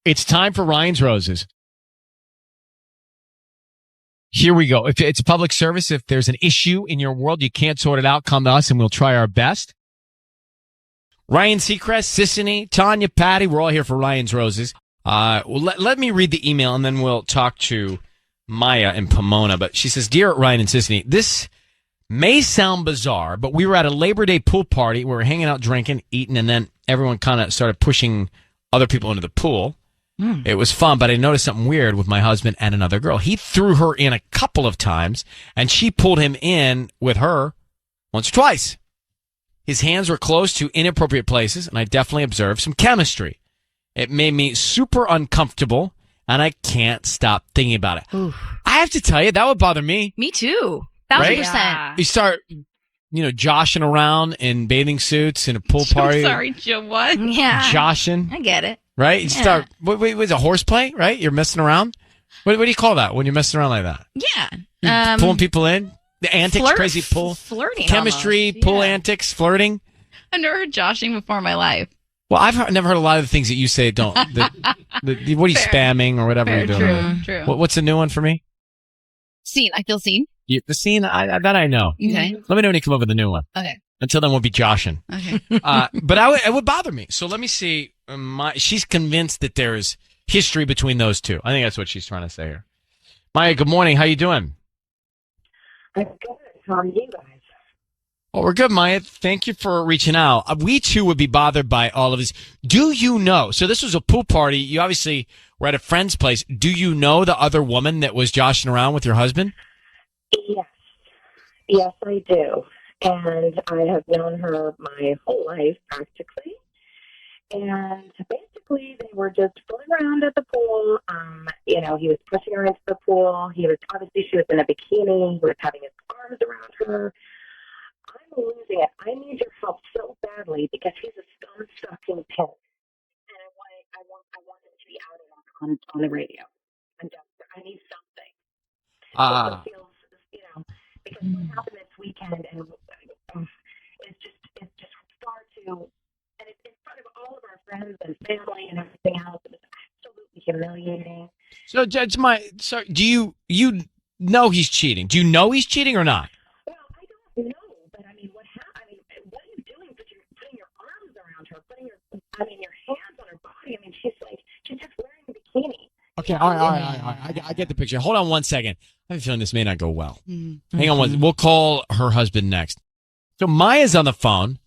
It's time for Ryan's Roses. Here we go. If it's a public service, if there's an issue in your world, you can't sort it out, come to us and we'll try our best. Ryan Seacrest, Sissany, Tanya, Patty, we're all here for Ryan's Roses. Let me read the email and then we'll talk to Maya in Pomona. But she says, Dear Ryan and Sissany, this may sound bizarre, but we were at a Labor Day pool party. We were hanging out, drinking, eating, and then everyone kind of started pushing other people into the pool. It was fun, but I noticed something weird with my husband and another girl. He threw her in a couple of times, and she pulled him in with her once or twice. His hands were close to inappropriate places, and I definitely observed some chemistry. It made me super uncomfortable, and I can't stop thinking about it. Oof. I have to tell you, that would bother me. Me too. 1,000%. Yeah. You start, joshing around in bathing suits in a pool party. I'm sorry, Joe, what? Yeah. Joshing. I get it. Right? You start, wait, was it horseplay, right? You're messing around? What do you call that when you're messing around like that? Yeah. You're pulling people in? The antics, crazy pull? Flirting. Chemistry, almost. pull Yeah. antics, flirting? I've never heard joshing before in my life. Well, never heard a lot of the things that you say don't. What are you spamming or whatever you're doing? True. What's the new one for me? Seen. I feel seen. The scene, that I know. Okay. Let me know when you come up with a new one. Okay. Until then, we'll be joshing. Okay. But it would bother me. So let me see. She's convinced that there's history between those two. I think that's what she's trying to say here. Maya, good morning. How you doing? I'm good. How are you guys? Well, we're good, Maya. Thank you for reaching out. We, too, would be bothered by all of this. Do you know? So this was a pool party. You obviously were at a friend's place. Do you know the other woman that was joshing around with your husband? Yes. Yes, I do. And I have known her my whole life, practically. And basically, they were just fooling around at the pool. He was pushing her into the pool. She was in a bikini. He was having his arms around her. I'm losing it. I need your help so badly because he's a scum-sucking pimp. And I want him to be out on the radio. I'm desperate. I need something. It feels, because what happened this weekend, and it's just far too, and it's in front of all of our friends and family and everything else. It was absolutely humiliating. So, Judge, do you know he's cheating? Do you know he's cheating or not? Well, I don't know, but what are you doing? Putting your arms around her, your hands on her body. She's just wearing a bikini. Okay, all right. I get the picture. Hold on one second. I have a feeling this may not go well. Mm-hmm. Hang on one. We'll call her husband next. So Maya's on the phone.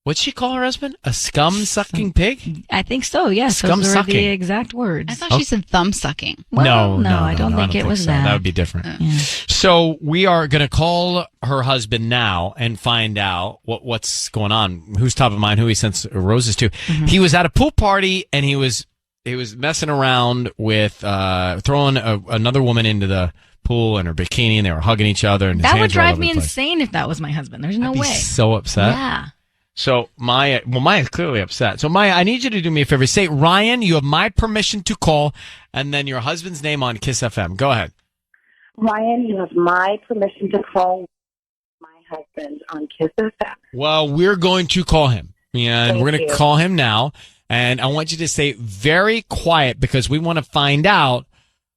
What'd she call her husband? A scum-sucking pig? I think so, yes. Those were Scum-sucking. the exact words. I thought she said thumb sucking. Well, no, I don't think it was so. that. That would be different. Yeah. So we are going to call her husband now and find out what's going on, who's top of mind, who he sends roses to. Mm-hmm. He was at a pool party and he was messing around with throwing another woman into the pool in her bikini, and they were hugging each other. And his that hands would were all drive over me the place. insane if that was my husband. There's no I'd be way. so upset. Yeah. So Maya's clearly upset. So Maya, I need you to do me a favor. Say, Ryan, you have my permission to call, and then your husband's name on Kiss FM. Go ahead. Ryan, you have my permission to call my husband on Kiss FM. Well, we're going to call him, and we're going to call him now. And I want you to stay very quiet because we want to find out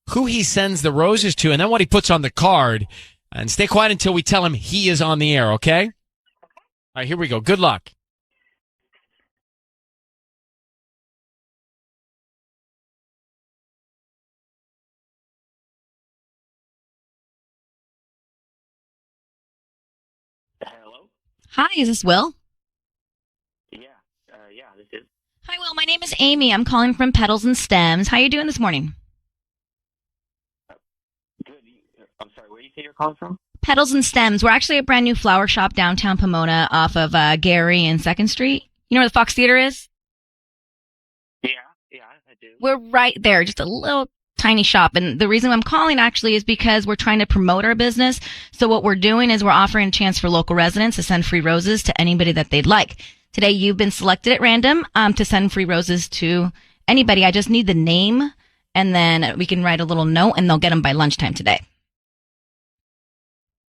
who he sends the roses to and then what he puts on the card. And stay quiet until we tell him he is on the air, okay? All right, here we go. Good luck. Hello? Hi, is this Will? Yeah, this is. Hi, Will. My name is Amy. I'm calling from Petals and Stems. How you doing this morning? Good. I'm sorry, where do you say you're calling from? Petals and Stems. We're actually a brand new flower shop downtown Pomona off of Gary and 2nd Street. You know where the Fox Theater is? Yeah, I do. We're right there, just a little tiny shop. And the reason I'm calling actually is because we're trying to promote our business. So what we're doing is we're offering a chance for local residents to send free roses to anybody that they'd like. Today, you've been selected at random to send free roses to anybody. I just need the name, and then we can write a little note, and they'll get them by lunchtime today.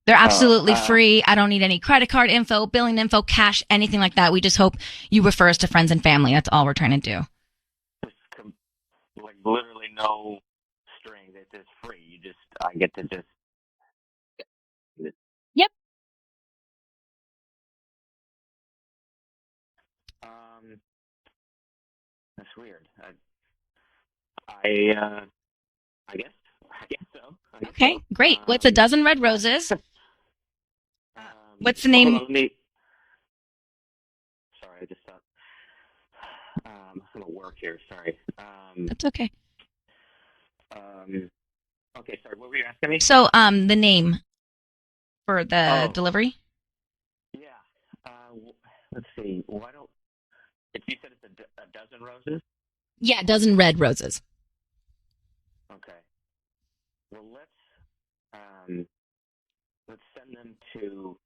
They're absolutely free. I don't need any credit card info, billing info, cash, anything like that. We just hope you refer us to friends and family. That's all we're trying to do. like literally no strings. It's just free. I get to just. Yep. That's weird. I guess so. Okay, great. What's a dozen red roses? What's the name? Hold on, let me. Sorry, I just thought. I'm gonna work here. Sorry. That's okay. Okay, sorry. What were you asking me? So, the name for the Oh. delivery? Yeah. Let's see. Why don't? If you said it's a dozen roses. Yeah, a dozen red roses. Okay. Well, let's send them to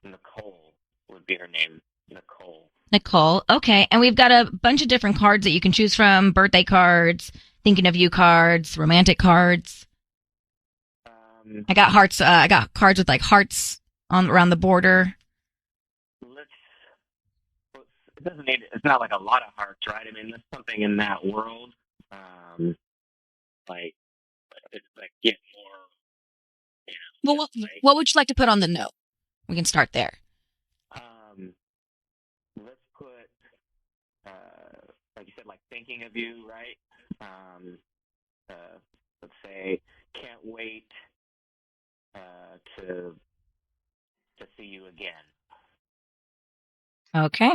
Nicole. Would be her name, Nicole. Nicole. Okay, and we've got a bunch of different cards that you can choose from: birthday cards, thinking of you cards, romantic cards. I got hearts. I got cards with like hearts on around the border. It doesn't need. It's not like a lot of hearts, right? I mean, there's something in that world. Like it's like get more. Well, what would you like to put on the note? We can start there. Let's put, like you said, like thinking of you, right? Let's say, can't wait to see you again. Okay.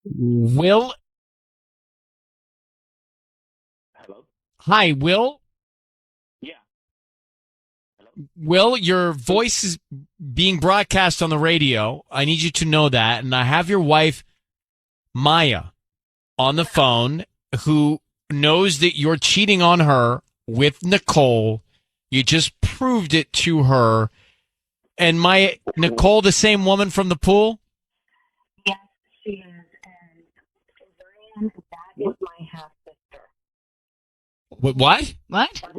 Will. Hello? Hi, Will. Yeah. Hello? Will, your voice is being broadcast on the radio. I need you to know that. And I have your wife, Maya, on the phone, who knows that you're cheating on her with Nicole. You just proved it to her. And Nicole, the same woman from the pool? Yes, she is. And Brian, that is my half sister. What? What? That's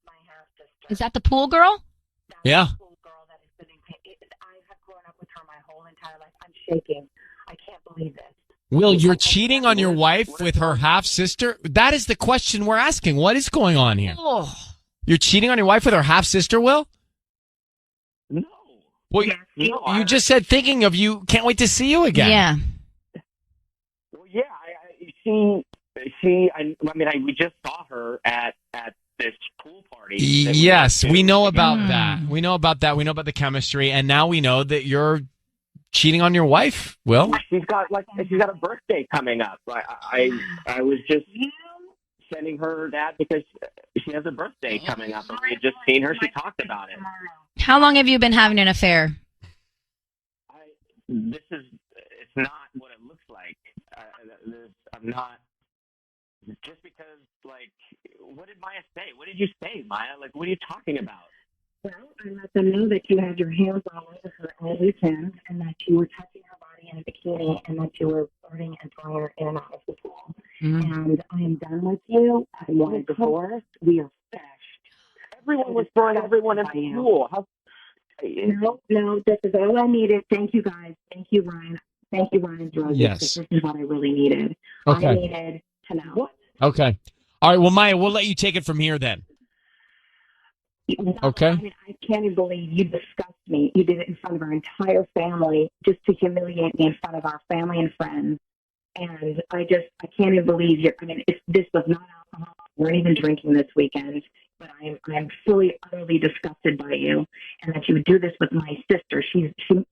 my half sister. Is that the pool girl? That's Yeah. the pool girl that is sitting. I have grown up with her my whole entire life. I'm shaking. I can't believe this. Will, you're cheating on your wife with her half sister? That is the question we're asking. What is going on here? Oh. You're cheating on your wife with her half sister, Will? No. Well, Yes, you just said thinking of you. Can't wait to see you again. Yeah. Well, yeah. We just saw her at this pool party. Yes, we know about Mm. that. We know about that. We know about the chemistry, and now we know that you're cheating on your wife. Will, she's got a birthday coming up. I was just sending her that because she has a birthday coming up, and we had just seen her. She talked about it. How long have you been having an affair? It's not what it looks like. I'm not. Just because, like, what did Maya say? What did you say, Maya? Like, what are you talking about? Well, I let them know that you had your hands all over her all weekend and that you were touching her body in a bikini and that you were flirting and throwing her in and out of the pool. And I am done with you. I want a divorce. We are finished. Everyone was throwing everyone in the pool. No, this is all I needed. Thank you, guys. Thank you, Ryan. Thank you, Ryan Roses. Yes. This is what I really needed. Okay. I needed to know. What? Okay. All right. Well, Maya, we'll let you take it from here then. Okay. I mean, I can't even believe you discussed me. You did it in front of our entire family just to humiliate me in front of our family and friends. And I can't even believe this was not alcohol. We weren't even drinking this weekend. But I'm fully, utterly disgusted by you, and that you would do this with my sister. She's for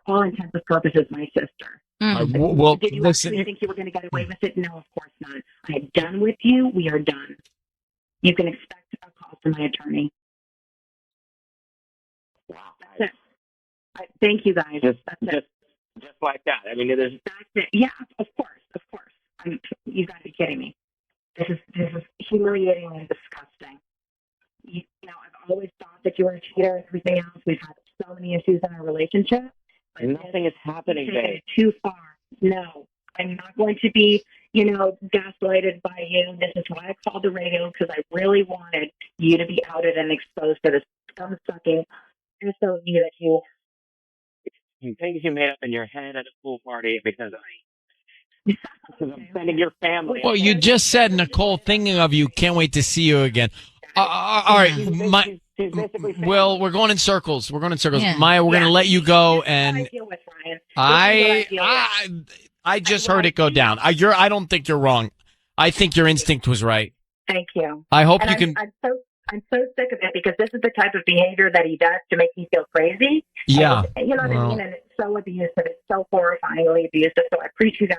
all intents and purposes my sister. Well, Did you listen. actually think you were going to get away with it? No, of course not. I'm done with you. We are done. You can expect a call from my attorney. Wow. That's it. Thank you, guys. Just like that. I mean, That's it. Yeah, of course. You got to be kidding me. This is humiliating and disgusting. I've always thought that you were a cheater and everything else. We've had so many issues in our relationship. But nothing is happening, babe. Too far. No, I'm not going to be, gaslighted by you. This is why I called the radio, because I really wanted you to be outed and exposed to this thumb-sucking SOE that you. Things you made up in your head at a pool party because Because I'm sending your family. Well, you just said, Nicole, thinking of you, can't wait to see you again. All right, She's basically saying, Well, we're going in circles. Yeah. Maya, we're going to let you go, and This is what I deal with. I just heard it go down. I don't think you're wrong. I think your instinct was right. Thank you. I hope And you can. I'm so sick of it because this is the type of behavior that he does to make me feel crazy. Yeah. And, you know what I mean? And it's so abusive. It's so horrifyingly abusive. So I appreciate you guys.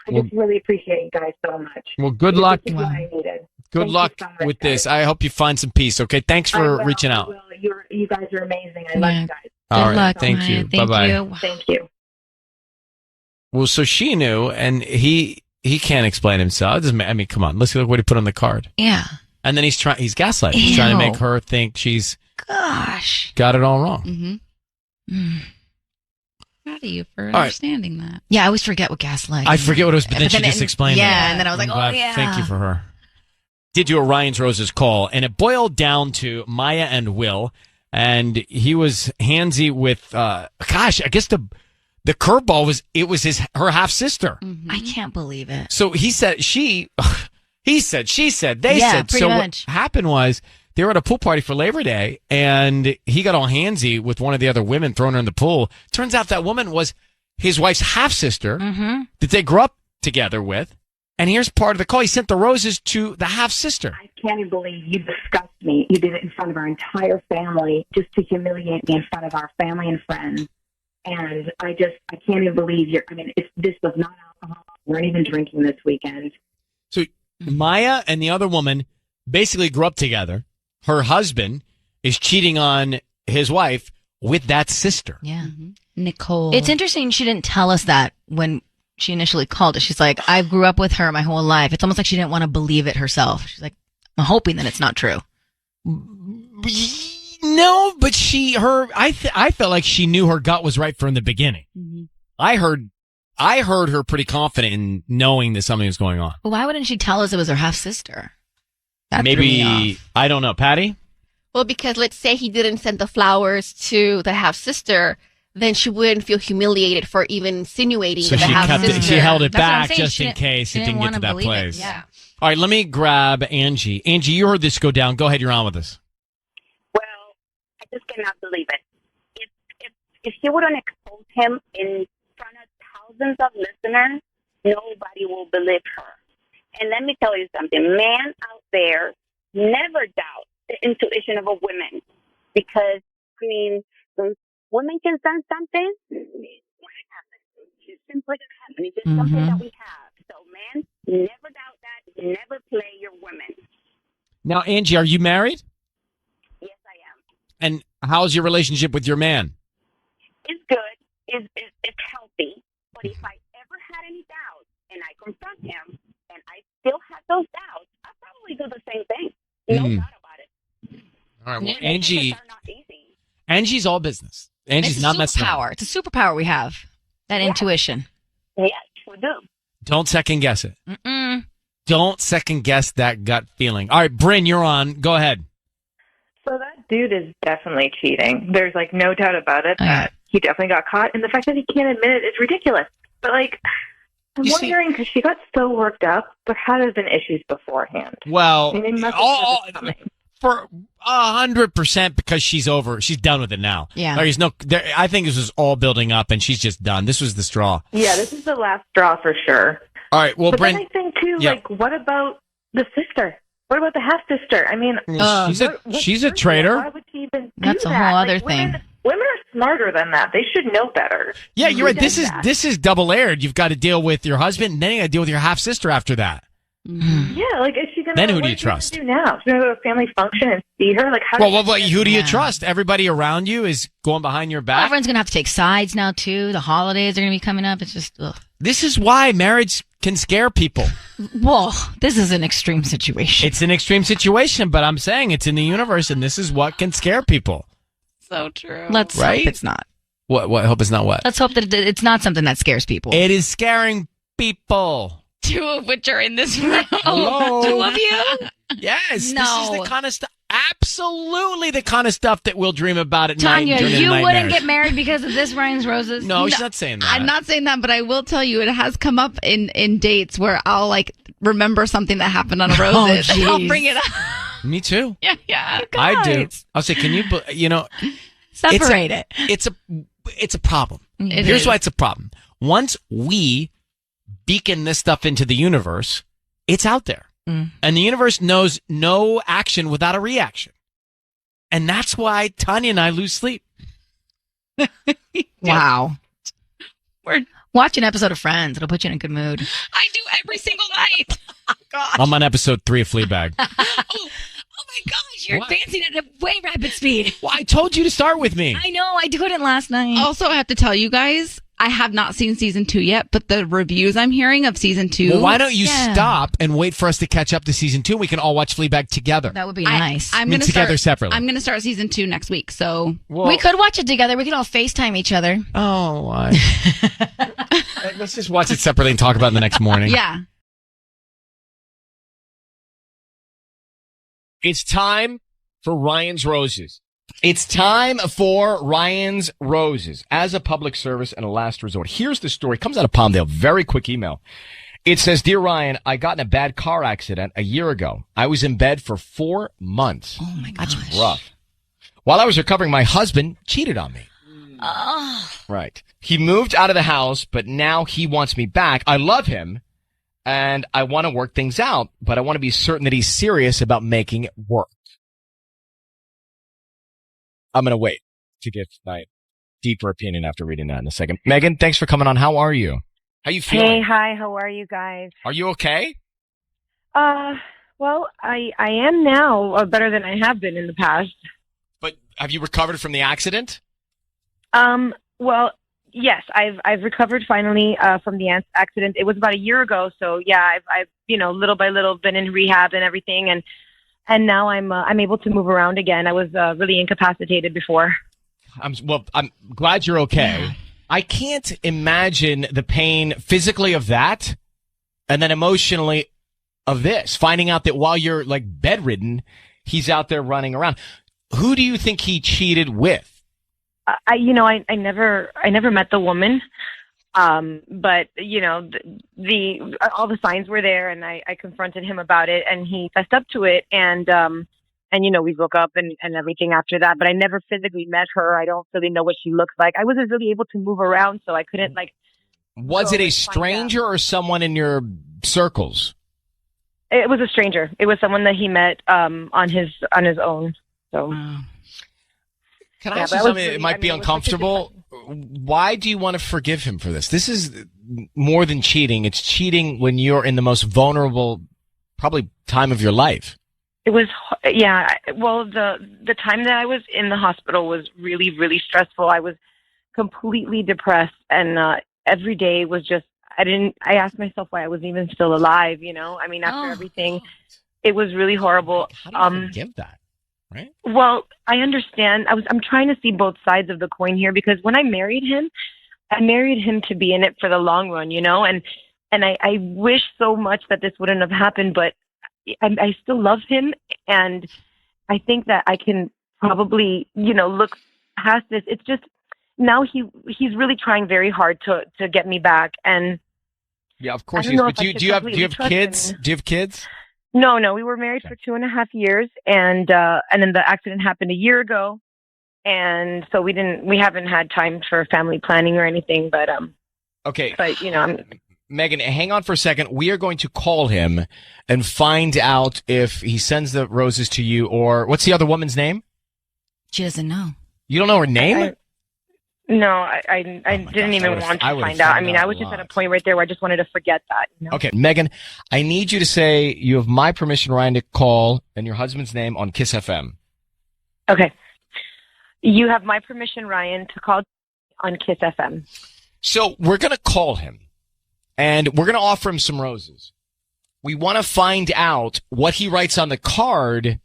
I just really appreciate you guys so much. Well, good luck. This is what I needed. Good Thank luck you so much, with guys. this. I hope you find some peace. Okay. Thanks I for will, reaching I out. will. You guys are amazing. I love you guys. All Good right. luck, Thank Maya. you. Thank Bye-bye. you. Thank you. Well, so she knew, and he can't explain himself. It doesn't, I mean, come on. Let's look what he put on the card. Yeah. And then he's gaslighting. He's trying to Ew. make her think she's Gosh. got it all wrong. Mm-hmm. Proud of you for right. understanding that. Yeah, I always forget what gaslighting. I forget what it was, but then she then just it- explained it. yeah, and then I was like, I'm oh, glad. yeah. Thank you for her. Did do a Ryan's Roses call, and it boiled down to Maya and Will, and he was handsy with, gosh, I guess the curveball was, it was her half sister. I can't believe it. So he said, he said, she said, they Yeah, said. pretty So much. what happened was they were at a pool party for Labor Day, and he got all handsy with one of the other women, throwing her in the pool. Turns out that woman was his wife's half sister that they grew up together with. And here's part of the call. He sent the roses to the half sister. I can't even believe you discussed me. You did it in front of our entire family just to humiliate me in front of our family and friends. And I can't even believe this was not alcohol. We weren't even drinking this weekend. So Maya and the other woman basically grew up together. Her husband is cheating on his wife with that sister. Yeah. Nicole. It's interesting she didn't tell us that when she initially called it. She's like, I grew up with her my whole life. It's almost like she didn't want to believe it herself. She's like, I'm hoping that it's not true. No, but I felt like she knew her gut was right from the beginning. I heard her pretty confident in knowing that something was going on. But why wouldn't she tell us it was her half sister? That threw me Maybe, off. I don't know. Patty? Well, because let's say he didn't send the flowers to the half sister, then she wouldn't feel humiliated for even insinuating So that the she half kept sister. it, she held it That's what I'm back saying. just She in didn't- case she it didn't didn't get wanna to that believe it. place. Yeah. All right, let me grab Angie. Angie, you heard this go down. Go ahead. You're on with us. Well, I just cannot believe it. If she wouldn't expose him in front of thousands of listeners, nobody will believe her. And let me tell you something. Men out there never doubt the intuition of a woman. Because, when women can sense something, it happens. It's simply going to happen. It's just something that we have. So, men, never doubt that. Never play your women. Now, Angie, are you married? Yes, I am. And how's your relationship with your man? It's good. It's healthy. But if I ever had any doubts and I confront him and I still have those doubts, I'll probably do the same thing. No doubt about it. All right, well, Relationships are not easy. Angie's all business. Angie's It's not a messing around. superpower. It's a superpower we have. That intuition. Yes, we do. Don't second guess it. Mm-mm. Don't second guess that gut feeling. All right, Bryn, you're on. Go ahead. So that dude is definitely cheating. There's no doubt about it Oh, yeah. that he definitely got caught. And the fact that he can't admit it is ridiculous. But I'm You see- wondering because she got so worked up, there had to have been issues beforehand. Well, I mean, they must have all- had it coming. for 100% because she's done with it now. Yeah. I think this was all building up and she's just done. This was the straw. Yeah, this is the last straw for sure. All right, well, But Bryn, then I think too, yeah. what about the sister? What about the half sister? I mean, she's a traitor. Why would she even do That's a that? whole other thing. Women are smarter than that. They should know better. Yeah, you're right. Who does that? This is double layered. You've got to deal with your husband, and then you got to deal with your half sister after that. Yeah, is she gonna? Then who what do you is she gonna trust? do now? She's gonna go to a family function and see her. How? Well, does she who do you Yeah. trust? Everybody around you is going behind your back. Everyone's going to have to take sides now, too. The holidays are going to be coming up. It's just, ugh. This is why marriage can scare people. Whoa, this is an extreme situation. It's an extreme situation, but I'm saying it's in the universe, and this is what can scare people. So true. Let's Right? hope it's not. What? Hope it's not what? Let's hope that it's not something that scares people. It is scaring people. Two of which are in this room. Hello? Two of you? Yes, this is No. the kind of stuff. Absolutely the kind of stuff that we'll dream about at Tanya, night. during the you wouldn't nightmares. get married because of this, Ryan's Roses? No, she's not saying that. I'm not saying that, but I will tell you, it has come up in dates where I'll like remember something that happened on a roses. and I'll jeez. bring it up. Me too. Yeah. I do. I'll say, can you, Separate it. it's a problem. It Here's is. why it's a problem. Once we beacon this stuff into the universe, it's out there. And the universe knows no action without a reaction. And that's why Tanya and I lose sleep. Wow. Watch an episode of Friends. It'll put you in a good mood. I do every single night. God. I'm on episode 3 of Fleabag. Oh my gosh, you're What? advancing at a way rapid speed. Well, I told you to start with me. I know. I couldn't last night. Also, I have to tell you guys, I have not seen season 2 yet, but the reviews I'm hearing of season 2. Well, why don't you Yeah. stop and wait for us to catch up to season 2? We can all watch Fleabag together. That would be nice. I'm I mean, gonna together start, separately. I'm going to start season 2 next week. So We could watch it together. We could all FaceTime each other. Oh, why? Let's just watch it separately and talk about it the next morning. yeah. It's time for Ryan's Roses. It's time for Ryan's Roses as a public service and a last resort. Here's the story. It comes out of Palmdale. Very quick email. It says, Dear Ryan, I got in a bad car accident a year ago. I was in bed for 4 months. Oh, my gosh. That's rough. While I was recovering, my husband cheated on me. Oh. Right. He moved out of the house, but now he wants me back. I love him, and I want to work things out, but I want to be certain that he's serious about making it work. I'm going to wait to get my deeper opinion after reading that in a second. Megan, thanks for coming on. How are you? How you feeling? Hey, hi, how are you guys? Are you okay? Well, I am now better than I have been in the past. But have you recovered from the accident? Well, yes, I've recovered finally from the accident. It was about a year ago, so yeah, I've little by little been in rehab and everything, and now I'm able to move around again. I was really incapacitated before. I'm glad you're okay. Yeah. I can't imagine the pain physically of that and then emotionally of this, finding out that while you're like bedridden, he's out there running around. Who do you think he cheated with? I never met the woman. But the all the signs were there, and I confronted him about it, and he fessed up to it, and we broke up and everything after that. But I never physically met her. I don't really know what she looks like. I wasn't really able to move around, so I couldn't Was it a stranger or someone in your circles? It was a stranger. It was someone that he met on his own. So. Can I Yeah, ask you but I was something that really- might I be mean, it was such a uncomfortable? Why do you want to forgive him for this? This is more than cheating. It's cheating when you're in the most vulnerable, probably time of your life. It was, yeah. Well, the time that I was in the hospital was really, really stressful. I was completely depressed, and every day was just. I asked myself why I was even still alive. I mean, after everything, it was really horrible. How do you forgive that? Right? Well, I understand. I'm trying to see both sides of the coin here, because when I married him to be in it for the long run, and I wish so much that this wouldn't have happened, but I still love him, and I think that I can probably, look past this. It's just now he's really trying very hard to get me back, and Yeah, of course. I don't know But if do I you should do you have completely trust kids? him. Do you have kids? No, we were married for 2.5 years, and then the accident happened a year ago, and so we haven't had time for family planning or anything, but Okay. I'm. Megan, hang on for a second. We are going to call him and find out if he sends the roses to you, or what's the other woman's name? She doesn't know. You don't know her name? No, I Oh my didn't gosh, even I would've- want to I would've find out. I found mean, out I was a just at a lot. point right there where I just wanted to forget that. Okay, Megan, I need you to say you have my permission, Ryan, to call and your husband's name on Kiss FM. Okay. You have my permission, Ryan, to call on Kiss FM. So we're going to call him and we're going to offer him some roses. We want to find out what he writes on the card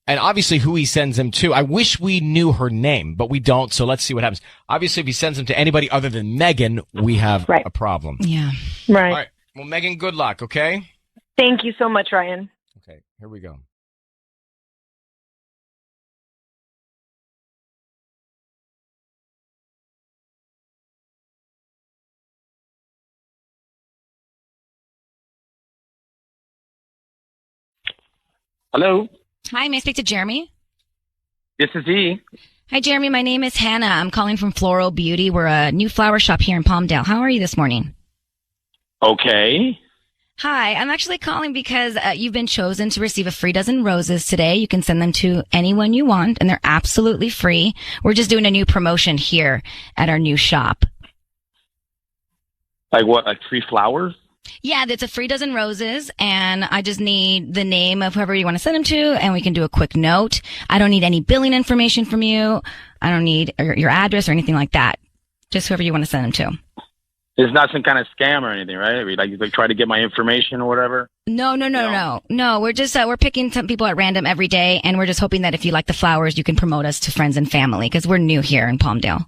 and obviously who he sends them to. I wish we knew her name, but we don't. So let's see what happens. Obviously, if he sends them to anybody other than Megan, we have a problem. Yeah. Right. All right. Well, Megan, good luck. Okay. Thank you so much, Ryan. Okay. Here we go. Hello, Hi, may I speak to Jeremy? this is he. Hi, Jeremy. My name is Hannah. I'm calling from Floral Beauty. We're a new flower shop here in Palmdale. How are you this morning? Okay. Hi, I'm actually calling because you've been chosen to receive a free dozen roses today. You can send them to anyone you want, and they're absolutely free. We're just doing a new promotion here at our new shop. Like what? Like free flowers? Yeah, it's a free dozen roses, and I just need the name of whoever you want to send them to, and we can do a quick note. I don't need any billing information from you. I don't need your address or anything like that. Just whoever you want to send them to. It's not some kind of scam or anything, right? Like try to get my information or whatever. No. We're just we're picking some people at random every day, and we're just hoping that if you like the flowers, you can promote us to friends and family because we're new here in Palmdale.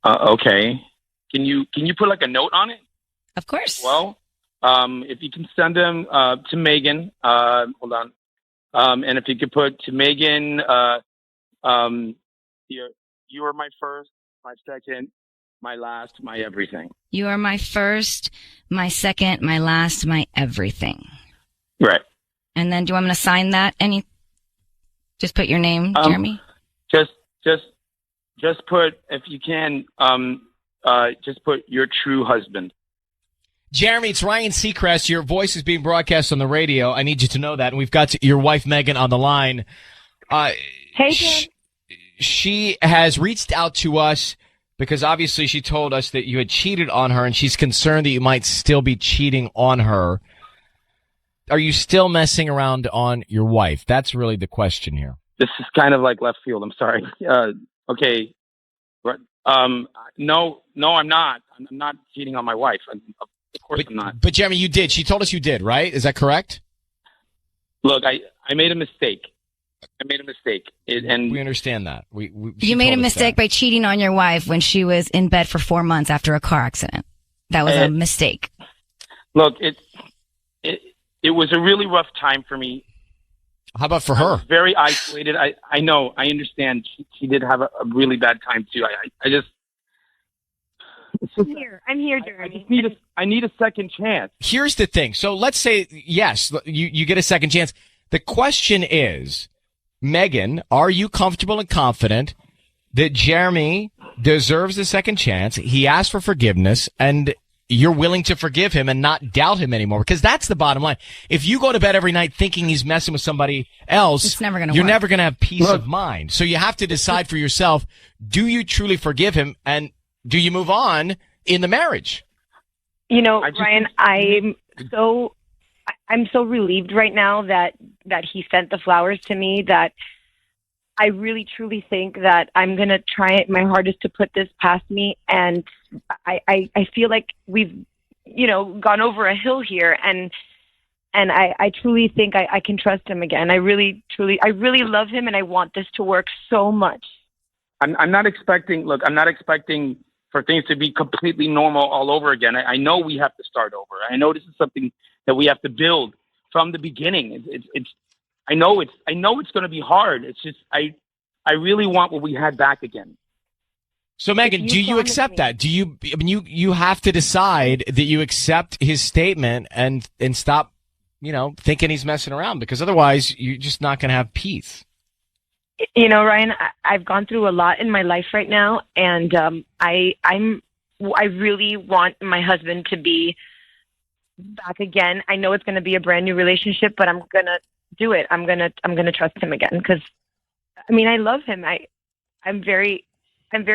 Okay. Can you put like a note on it? Of course. Well, if you can send them to Megan, hold on, and if you could put to Megan, you are my first, my second, my last, my everything. You are my first, my second, my last, my everything. Right. And then do you want me to sign that? Just put your name, Jeremy? Just put, if you can, just put your true husband. Jeremy, it's Ryan Seacrest. Your voice is being broadcast on the radio. I need you to know that. And we've got your wife, Megan, on the line. Hey, Jen. She has reached out to us because obviously she told us that you had cheated on her, and she's concerned that you might still be cheating on her. Are you still messing around on your wife? That's really the question here. This is kind of like left field. I'm sorry. Okay. No, I'm not. I'm not cheating on my wife. Of course I'm not. But Jeremy, you did. She told us you did, right? Is that correct? Look, I made a mistake. And we understand that. You made a mistake by cheating on your wife when she was in bed for 4 months after a car accident. That was a mistake. Look, it was a really rough time for me. How about for her? I was very isolated. I know. I understand. She did have a really bad time too. I'm here, Jeremy. I need a second chance. Here's the thing. So let's say, yes, you get a second chance. The question is, Megan, are you comfortable and confident that Jeremy deserves a second chance? He asked for forgiveness, and you're willing to forgive him and not doubt him anymore? Because that's the bottom line. If you go to bed every night thinking he's messing with somebody else, it's never gonna you're work. never going to have peace of mind. So you have to decide for yourself, do you truly forgive him, and do you move on in the marriage? You know, Ryan, I'm so relieved right now that he sent the flowers to me, that I really truly think that I'm going to try my hardest to put this past me. And I feel like we've, gone over a hill here, and I truly think I can trust him again. I really love him, and I want this to work so much. I'm not expecting for things to be completely normal all over again. I know we have to start over. I know this is something that we have to build from the beginning. I know it's going to be hard. It's just, I really want what we had back again. So Megan, do you accept that? You have to decide that you accept his statement and stop, thinking he's messing around, because otherwise you're just not going to have peace. Ryan, I've gone through a lot in my life right now, and I really want my husband to be back again. I know it's going to be a brand new relationship, but I'm going to do it. I'm going to trust him again, because I love him. I'm very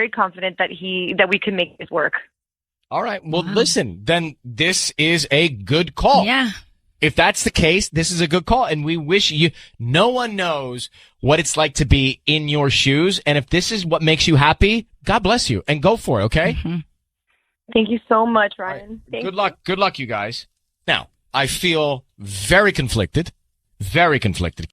confident that we can make this work. All right. Well, listen, then this is a good call. Yeah. If that's the case, this is a good call, and we wish you. No one knows what it's like to be in your shoes, and if this is what makes you happy, God bless you, and go for it. Okay. Mm-hmm. Thank you so much, Ryan. Right. Good luck. Good luck, you guys. Now, I feel very conflicted. Very conflicted.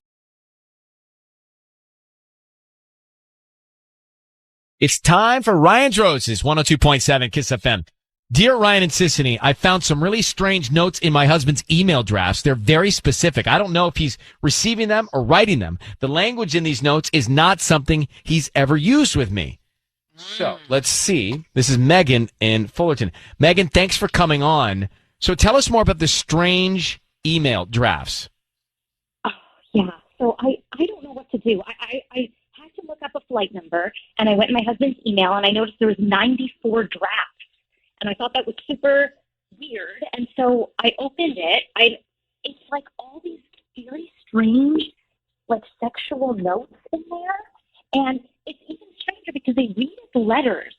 It's time for Ryan's Roses, 102.7 Kiss FM. Dear Ryan and Sissany, I found some really strange notes in my husband's email drafts. They're very specific. I don't know if he's receiving them or writing them. The language in these notes is not something he's ever used with me. So let's see. This is Megan in Fullerton. Megan, thanks for coming on. So tell us more about the strange email drafts. Yeah. So I don't know what to do. I had to look up a flight number, and I went in my husband's email, and I noticed there was 94 drafts, and I thought that was super weird. And so I opened it. It's like all these very strange, like sexual notes in there, and it's even stranger because they read as letters,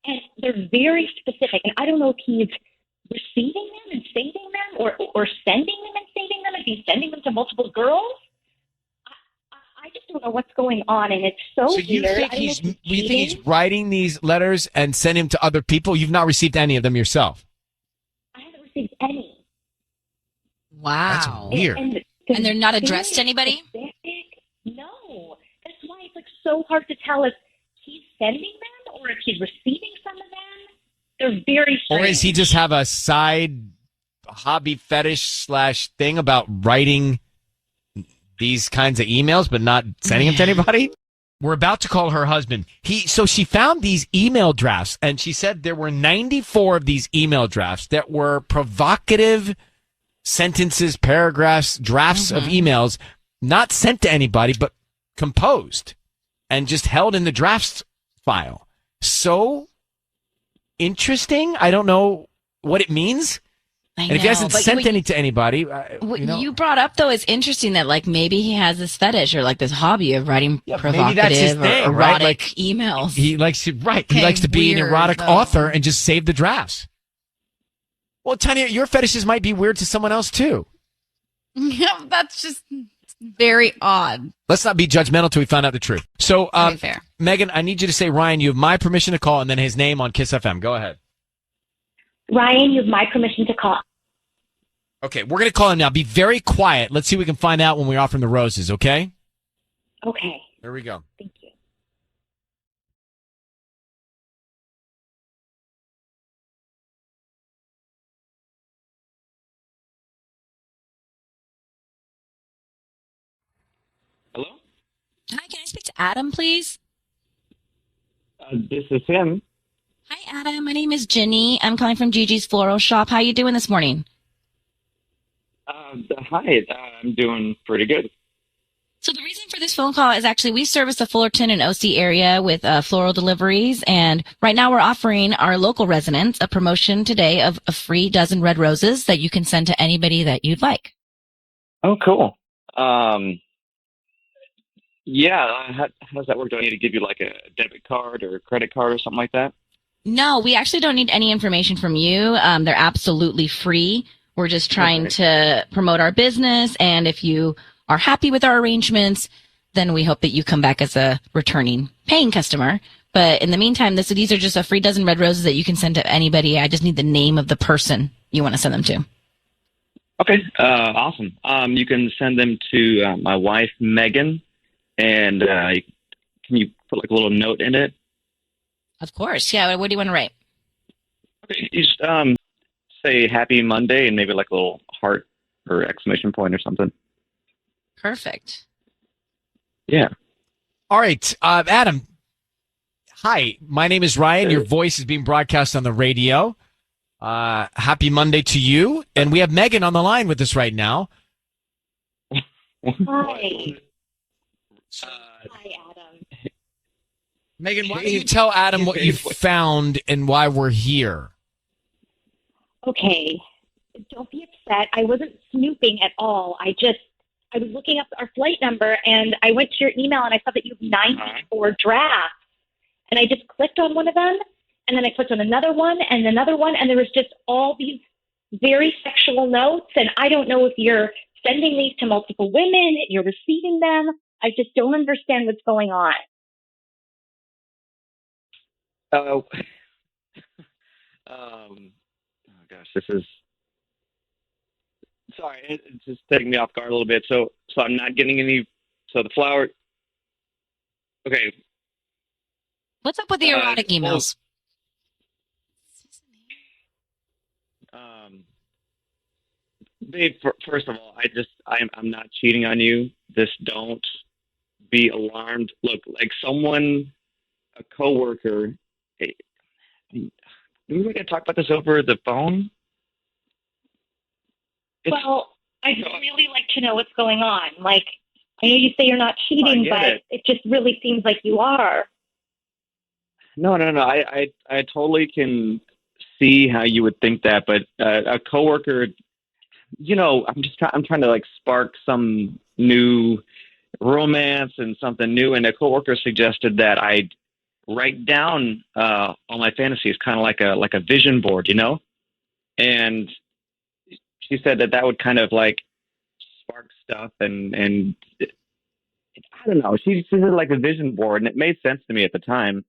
and they're very specific. And I don't know if he's receiving them and saving them, or sending them and saving them, if he's sending them to multiple girls. I just don't know what's going on, and it's so So weird. you think I don't know he's if he's you think he's cheating. writing these letters and sending them to other people? You've not received any of them yourself. I haven't received any. That's Wow. weird. And they're not addressed to anybody? No. That's why it's like so hard to tell if he's sending them or if he's receiving some of them. They're very strange. Or does he just have a side hobby fetish / thing about writing these kinds of emails but not sending them to anybody? We're about to call her husband. So she found these email drafts, and she said there were 94 of these email drafts that were provocative sentences, paragraphs, drafts of emails not sent to anybody but composed and just held in the drafts file. So interesting. I don't know what it means. And if he hasn't sent any to anybody, What you brought up, though, is interesting that, like, maybe he has this fetish or, like, this hobby of writing provocative maybe that's his or thing, erotic right? Like, emails. He likes to He likes to be an weird, erotic though. author and just save the drafts. Well, Tanya, your fetishes might be weird to someone else too. Yeah, that's just very odd. Let's not be judgmental till we find out the truth. So, Very fair. Megan, I need you to say, Ryan, you have my permission to call, and then his name on Kiss FM. Go ahead. Ryan, you have my permission to call. Okay, we're going to call him now. Be very quiet. Let's see what we can find out when we offer him the roses, okay? Okay. There we go. Thank you. Hello? Hi, can I speak to Adam, please? This is him. Hi, Adam. My name is Jenny. I'm calling from Gigi's Floral Shop. How you doing this morning? Hi, I'm doing pretty good. So the reason for this phone call is actually we service the Fullerton and OC area with floral deliveries, and right now we're offering our local residents a promotion today of a free dozen red roses that you can send to anybody that you'd like. Oh, cool. Yeah, how does that work? Do I need to give you like a debit card or a credit card or something like that? No, we actually don't need any information from you. They're absolutely free. We're just trying to promote our business, and if you are happy with our arrangements, then we hope that you come back as a returning paying customer. But in the meantime, these are just a free dozen red roses that you can send to anybody. I just need the name of the person you want to send them to. Okay, awesome. You can send them to my wife, Megan, and can you put like a little note in it? Of course. Yeah. What do you want to write? Okay, you just say Happy Monday and maybe like a little heart or exclamation point or something. Perfect. Yeah. All right, Adam. Hi, my name is Ryan. Your voice is being broadcast on the radio. Happy Monday to you. And we have Megan on the line with us right now. Hi. Hi, Adam. Megan, why don't you tell Adam what you found and why we're here? Okay. Don't be upset. I wasn't snooping at all. I was looking up our flight number, and I went to your email, and I saw that you have 94 drafts. And I just clicked on one of them, and then I clicked on another one, and there was just all these very sexual notes. And I don't know if you're sending these to multiple women, if you're receiving them. I just don't understand what's going on. Oh gosh, this is sorry. It's just taking me off guard a little bit. So I'm not getting any. So the flower. Okay. What's up with the erotic emails? Babe, first of all, I'm not cheating on you. Just don't be alarmed. Look, like a coworker. We were going to talk about this over the phone. Well, I'd really like to know what's going on. Like, I know you say you're not cheating, get but it. it just really seems like you are. No. I totally can see how you would think that, but a coworker, I'm trying to like spark some new romance and something new, and a coworker suggested that I write down all my fantasies, kind of like a vision board, and she said that would kind of like spark stuff, and I don't know. She said like a vision board, and it made sense to me at the time.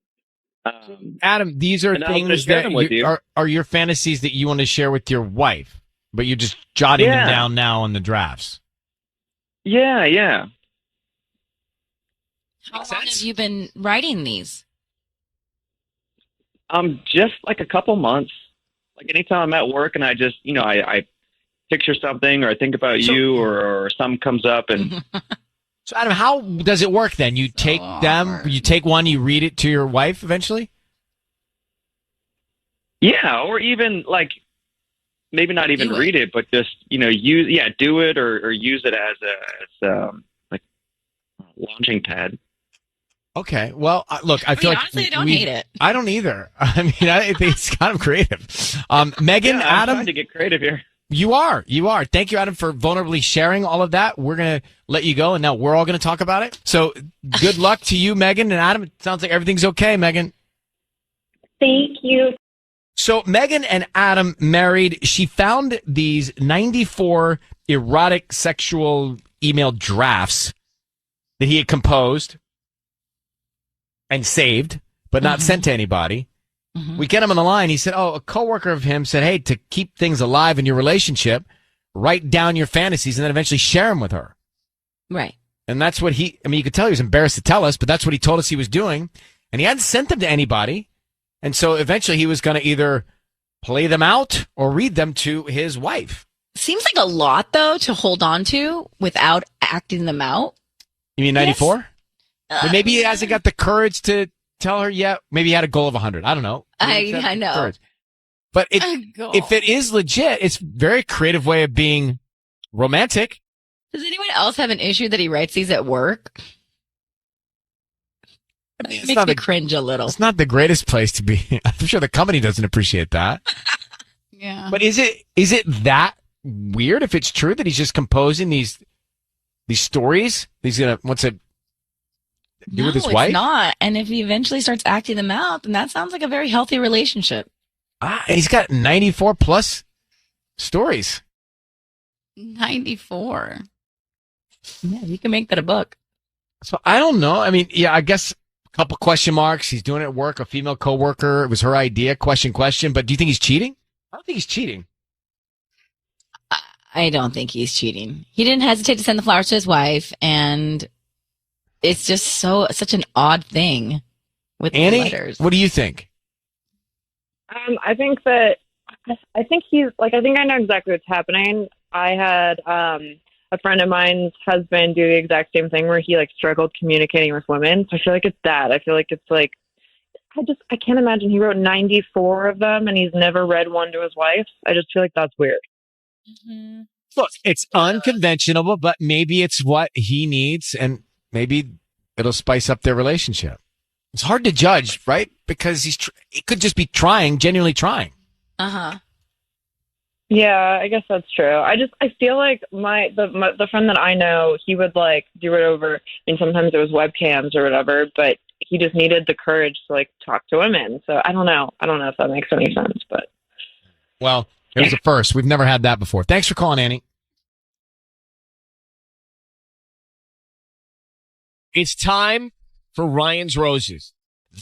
Adam, these are and I was gonna things share that them with you. are your fantasies that you want to share with your wife, but you're just jotting them down now on the drafts. Yeah. How long have you been writing these? Just like a couple months. Like anytime I'm at work and I just, I picture something or I think about you or something comes up and. So Adam, how does it work then? You take you take one, you read it to your wife eventually? Yeah, or even like maybe not even read it, but just do it or use it as like a launching pad. Okay. Well, look, I feel like honestly, I don't hate it. I don't either. I mean, I think it's kind of creative. Megan, I'm Adam, trying to get creative here. You are. Thank you, Adam, for vulnerably sharing all of that. We're going to let you go, and now we're all going to talk about it. So good luck to you, Megan, and Adam. It sounds like everything's okay, Megan. Thank you. So Megan and Adam married. She found these 94 erotic sexual email drafts that he had composed and saved, but not sent to anybody. We get him on the line. He said, a coworker of him said, hey, to keep things alive in your relationship, write down your fantasies and then eventually share them with her. Right. And that's what you could tell he was embarrassed to tell us, but that's what he told us he was doing. And he hadn't sent them to anybody. And so eventually he was going to either play them out or read them to his wife. Seems like a lot, though, to hold on to without acting them out. You mean 94? Maybe he hasn't got the courage to tell her yet. Maybe he had a goal of 100. I don't know. I know. Courage. But if it is legit, it's a very creative way of being romantic. Does anyone else have an issue that he writes these at work? It makes me cringe a little. It's not the greatest place to be. I'm sure the company doesn't appreciate that. Yeah. But is it that weird if it's true that he's just composing these stories? He's going to do with his wife? It's not. And if he eventually starts acting them out, then that sounds like a very healthy relationship. He's got 94 plus stories. 94. Yeah, you can make that a book. So I don't know. I mean, yeah, I guess a couple question marks. He's doing it at work. A female coworker. It was her idea. Question. But do you think he's cheating? I don't think he's cheating. I don't think he's cheating. He didn't hesitate to send the flowers to his wife, and it's just such an odd thing with Annie, the letters. what do you think? I think he's like, I think I know exactly what's happening. I had a friend of mine's husband do the exact same thing where he like struggled communicating with women. So I feel like it's that. I feel like it's like, I can't imagine he wrote 94 of them and he's never read one to his wife. I just feel like that's weird. Mm-hmm. Look, it's unconventional, but maybe it's what he needs, and maybe it'll spice up their relationship. It's hard to judge, right? Because he could just be genuinely trying. Uh-huh. Yeah, I guess that's true. I feel like the friend that I know, he would like do it over. I mean, sometimes it was webcams or whatever, but he just needed the courage to like talk to women. So I don't know if that makes any sense, but well, it was a first. We've never had that before. Thanks for calling, Annie. It's time for Ryan's Roses.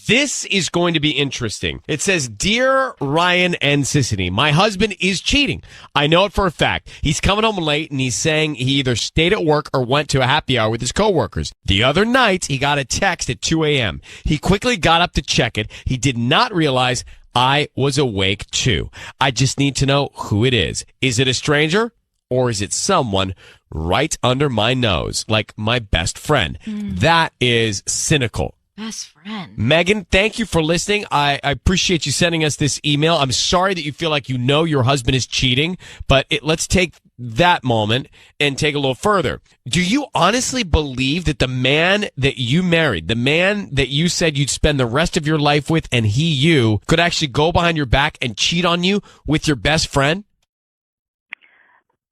This is going to be interesting. It says, Dear Ryan and Sissany, my husband is cheating. I know it for a fact. He's coming home late and he's saying he either stayed at work or went to a happy hour with his coworkers. The other night, he got a text at 2 a.m. He quickly got up to check it. He did not realize I was awake too. I just need to know who it is. Is it a stranger or is it someone right under my nose, like my best friend? That is cynical. Best friend. Megan, thank you for listening. I appreciate you sending us this email. I'm sorry that you feel like you know your husband is cheating, but let's take that moment and take a little further. Do you honestly believe that the man that you married, the man that you said you'd spend the rest of your life with, and you could actually go behind your back and cheat on you with your best friend?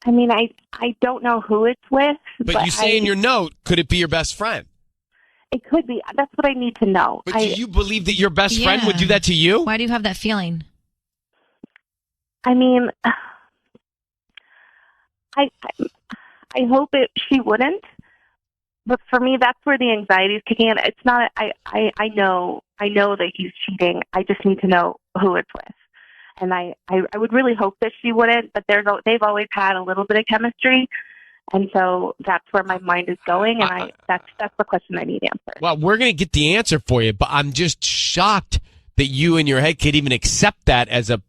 I mean, I don't know who it's with. But you say in your note, could it be your best friend? It could be. That's what I need to know. But do you believe that your best friend would do that to you? Why do you have that feeling? I mean, I hope she wouldn't. But for me, that's where the anxiety is kicking in. It's not. I know that he's cheating. I just need to know who it's with. And I would really hope that she wouldn't. But they've always had a little bit of chemistry. And so that's where my mind is going, and that's the question I need answered. Well, we're going to get the answer for you, but I'm just shocked that you in your head could even accept that as a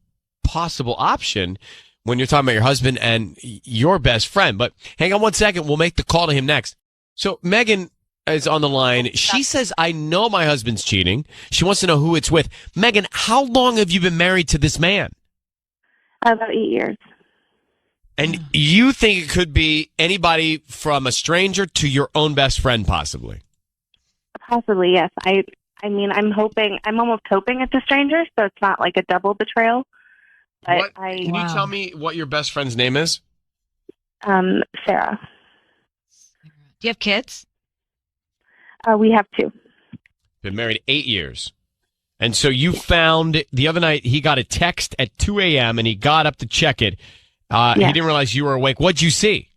possible option when you're talking about your husband and your best friend. But hang on one second. We'll make the call to him next. So Megan is on the line. She says, I know my husband's cheating. She wants to know who it's with. Megan, how long have you been married to this man? About 8 years. And you think it could be anybody from a stranger to your own best friend, possibly? Possibly, yes. I mean, I'm almost hoping it's a stranger, so it's not like a double betrayal. But Can you tell me what your best friend's name is? Sarah. Do you have kids? We have 2. Been married 8 years. And so you found the other night he got a text at 2 a.m. and he got up to check it. He didn't realize you were awake. What'd you see?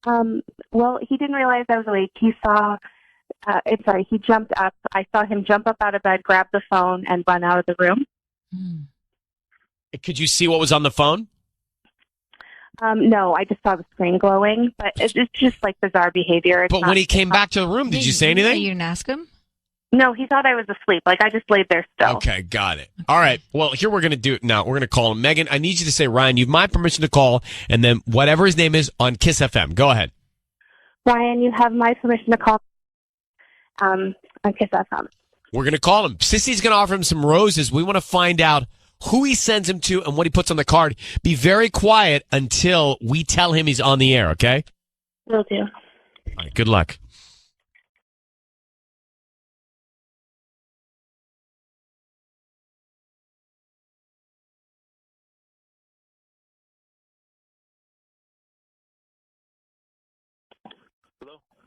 Well, he didn't realize I was awake. He saw, he jumped up. I saw him jump up out of bed, grab the phone, and run out of the room. Could you see what was on the phone? No, I just saw the screen glowing, but it's just like bizarre behavior. But when he came back to the room, did you say anything? You didn't ask him? No, he thought I was asleep. Like, I just laid there still. Okay, got it. All right. Well, here we're going to do it now. We're going to call him. Megan, I need you to say, Ryan, you have my permission to call, and then whatever his name is on Kiss FM. Go ahead. Ryan, you have my permission to call on Kiss FM. We're going to call him. Sissy's going to offer him some roses. We want to find out who he sends him to and what he puts on the card. Be very quiet until we tell him he's on the air, okay? Will do. All right, good luck.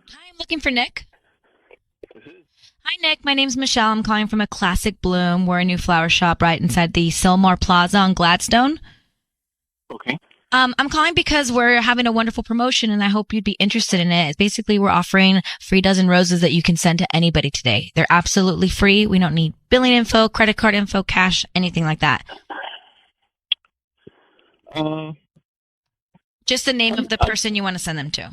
Hi, I'm looking for Nick. Hi, Nick. My name's Michelle. I'm calling from a Classic Bloom. We're a new flower shop right inside the Sylmar Plaza on Gladstone. Okay. I'm calling because we're having a wonderful promotion, and I hope you'd be interested in it. Basically, we're offering free dozen roses that you can send to anybody today. They're absolutely free. We don't need billing info, credit card info, cash, anything like that. Just the name of the person you want to send them to.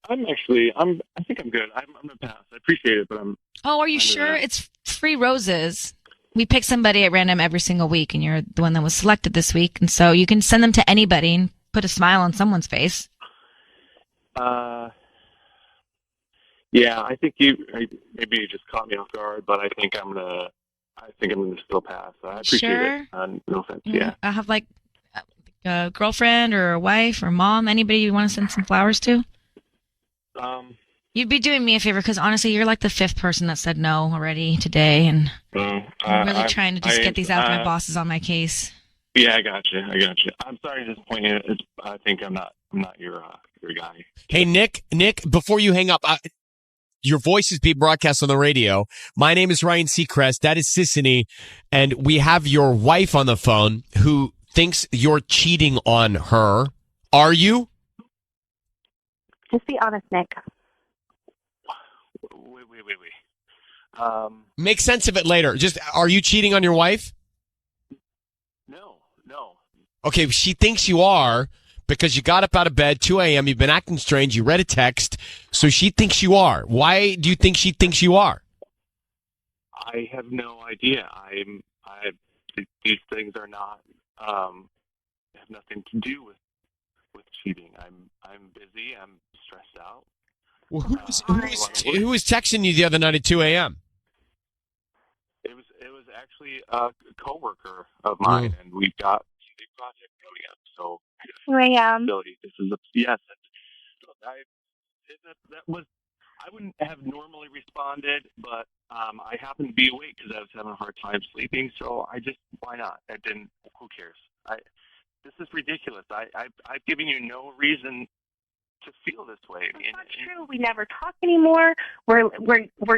I think I'm good. I'm gonna pass. I appreciate it, but Oh, are you sure? It's free roses. We pick somebody at random every single week, and you're the one that was selected this week. And so you can send them to anybody and put a smile on someone's face. Yeah, I think maybe you just caught me off guard, but I think I'm gonna still pass. I appreciate it. No offense. Yeah. I have like a girlfriend or a wife or mom, anybody you want to send some flowers to? You'd be doing me a favor because honestly, you're like the 5th person that said no already today, and I'm really trying to just get these out. My boss is on my case. Yeah, I got you. I'm sorry to disappoint you. I think I'm not your guy. Hey, Nick, before you hang up, your voice is being broadcast on the radio. My name is Ryan Seacrest. That is Sissany, and we have your wife on the phone who thinks you're cheating on her. Are you? Just be honest, Nick. Wait. Make sense of it later. Just, are you cheating on your wife? No. Okay, she thinks you are because you got up out of bed 2 a.m. You've been acting strange. You read a text, so she thinks you are. Why do you think she thinks you are? I have no idea. These things are not have nothing to do with cheating. I'm busy. I'm stressed out. Well, who was texting you the other night at 2 a.m.? It was actually a coworker of mine, and we've got a big project coming up. So this is yes. I wouldn't have normally responded, but I happened to be awake because I was having a hard time sleeping. So why not? Who cares? This is ridiculous. I've given you no reason to feel this way. It's not true. We never talk anymore. We're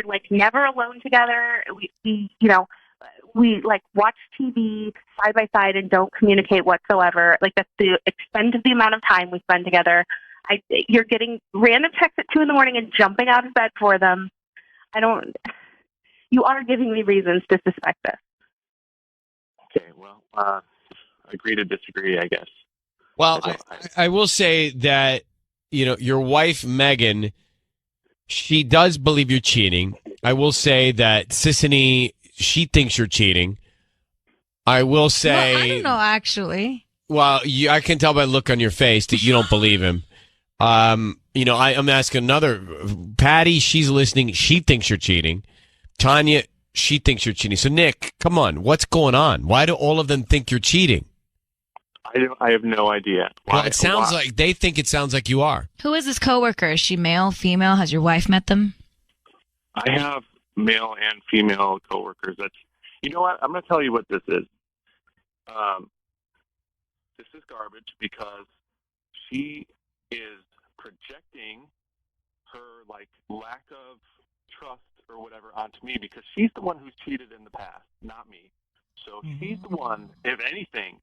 like never alone together. We like watch TV side by side and don't communicate whatsoever. Like that's the extent of the amount of time we spend together. You're getting random texts at 2 a.m. and jumping out of bed for them. You are giving me reasons to suspect this. Okay, well, agree to disagree, I guess. Well, I will say that, your wife, Megan, she does believe you're cheating. I will say that Sissany, she thinks you're cheating. I will say... Well, I don't know, actually. Well, I can tell by the look on your face that you don't believe him. I'm asking another. Patty, she's listening. She thinks you're cheating. Tanya, she thinks you're cheating. So, Nick, come on. What's going on? Why do all of them think you're cheating? I have no idea. Well, it sounds like they think it sounds like you are. Who is this coworker? Is she male, female? Has your wife met them? I have male and female coworkers. You know what? I'm going to tell you what this is. This is garbage because she is projecting her lack of trust or whatever onto me because she's the one who's cheated in the past, not me. So she's the one, if anything,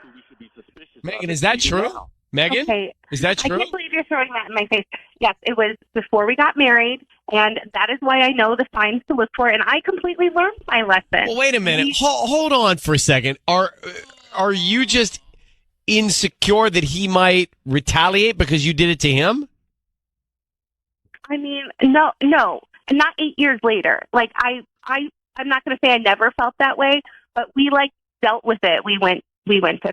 who we should be suspicious of. Megan, is that true? Now. Megan? Okay. Is that true? I can't believe you're throwing that in my face. Yes, it was before we got married, and that is why I know the signs to look for, and I completely learned my lesson. Well, wait a minute. Hold on for a second. Are you just insecure that he might retaliate because you did it to him? I mean, no, not 8 years later. I'm not going to say I never felt that way, but we dealt with it. We went to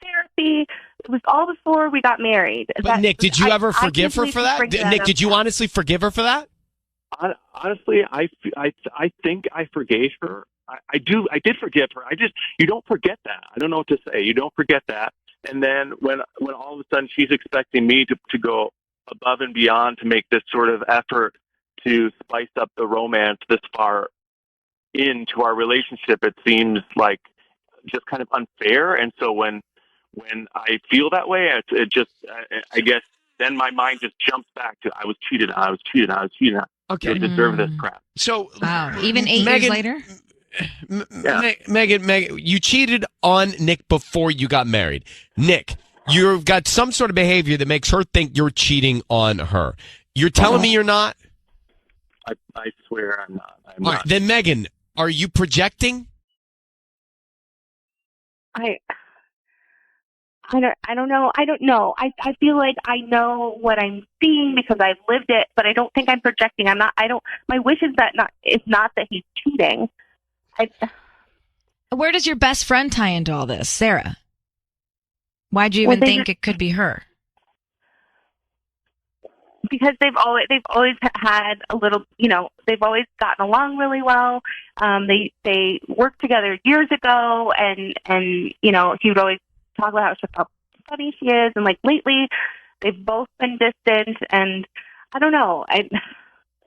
therapy. It was all before we got married. But Nick, did you ever forgive her for that? Nick, did you honestly forgive her for that? Honestly, I think I forgave her. I did forgive her. You don't forget that. I don't know what to say. You don't forget that. And then when all of a sudden she's expecting me to go above and beyond to make this sort of effort to spice up the romance this far into our relationship, it seems like just kind of unfair. And so when I feel that way, I guess then my mind just jumps back to I was cheated on. Okay. You deserve this crap. So even 8 years later? Megan, you cheated on Nick before you got married. Nick, you've got some sort of behavior that makes her think you're cheating on her. You're telling me you're not? I swear I'm not. I'm All not. right, then Megan, are you projecting? I don't know. I don't know. I feel like I know what I'm seeing because I've lived it, but I don't think I'm projecting. My wish is not that he's cheating. Where does your best friend tie into all this, Sarah? Why'd you even think it could be her? Because they've always had a little, they've always gotten along really well. They worked together years ago, and he would always talk about how funny she is, and lately they've both been distant, and I don't know.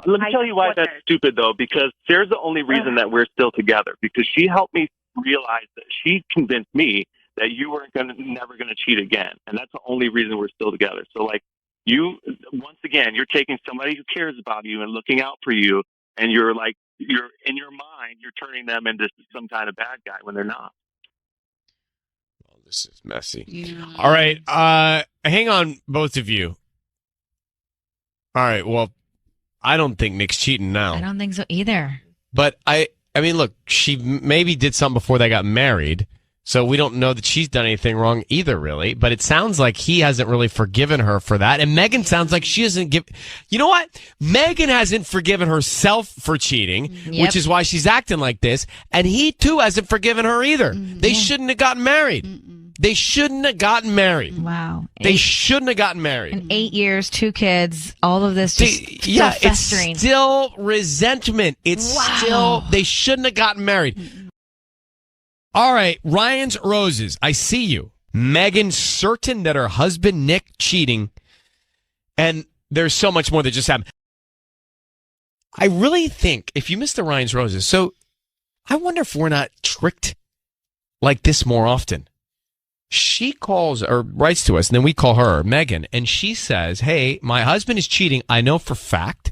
Let me tell you why that's stupid, though, because Sarah's the only reason that we're still together, because she helped me realize that she convinced me that you weren't never going to cheat again, and that's the only reason we're still together. So, once again, you're taking somebody who cares about you and looking out for you, and you're in your mind, you're turning them into some kind of bad guy when they're not. Well, this is messy. Yeah. All right, hang on, both of you. All right, well, I don't think Nick's cheating now. I don't think so either. But I mean, look, she maybe did something before they got married, so we don't know that she's done anything wrong either, really. But it sounds like he hasn't really forgiven her for that. And Megan sounds like she hasn't you know what? Megan hasn't forgiven herself for cheating, which is why she's acting like this. And he, too, hasn't forgiven her either. They shouldn't have gotten married. They shouldn't have gotten married. Wow. They shouldn't have gotten married. In 8 years, 2 kids, all of this just still festering. It's still resentment. It's still, they shouldn't have gotten married. All right, Ryan's Roses. I see you. Megan certain that her husband, Nick, cheating. And there's so much more that just happened. I really think, if you missed the Ryan's Roses, so I wonder if we're not tricked like this more often. She calls or writes to us, and then we call her, Megan, and she says, hey, my husband is cheating. I know for fact.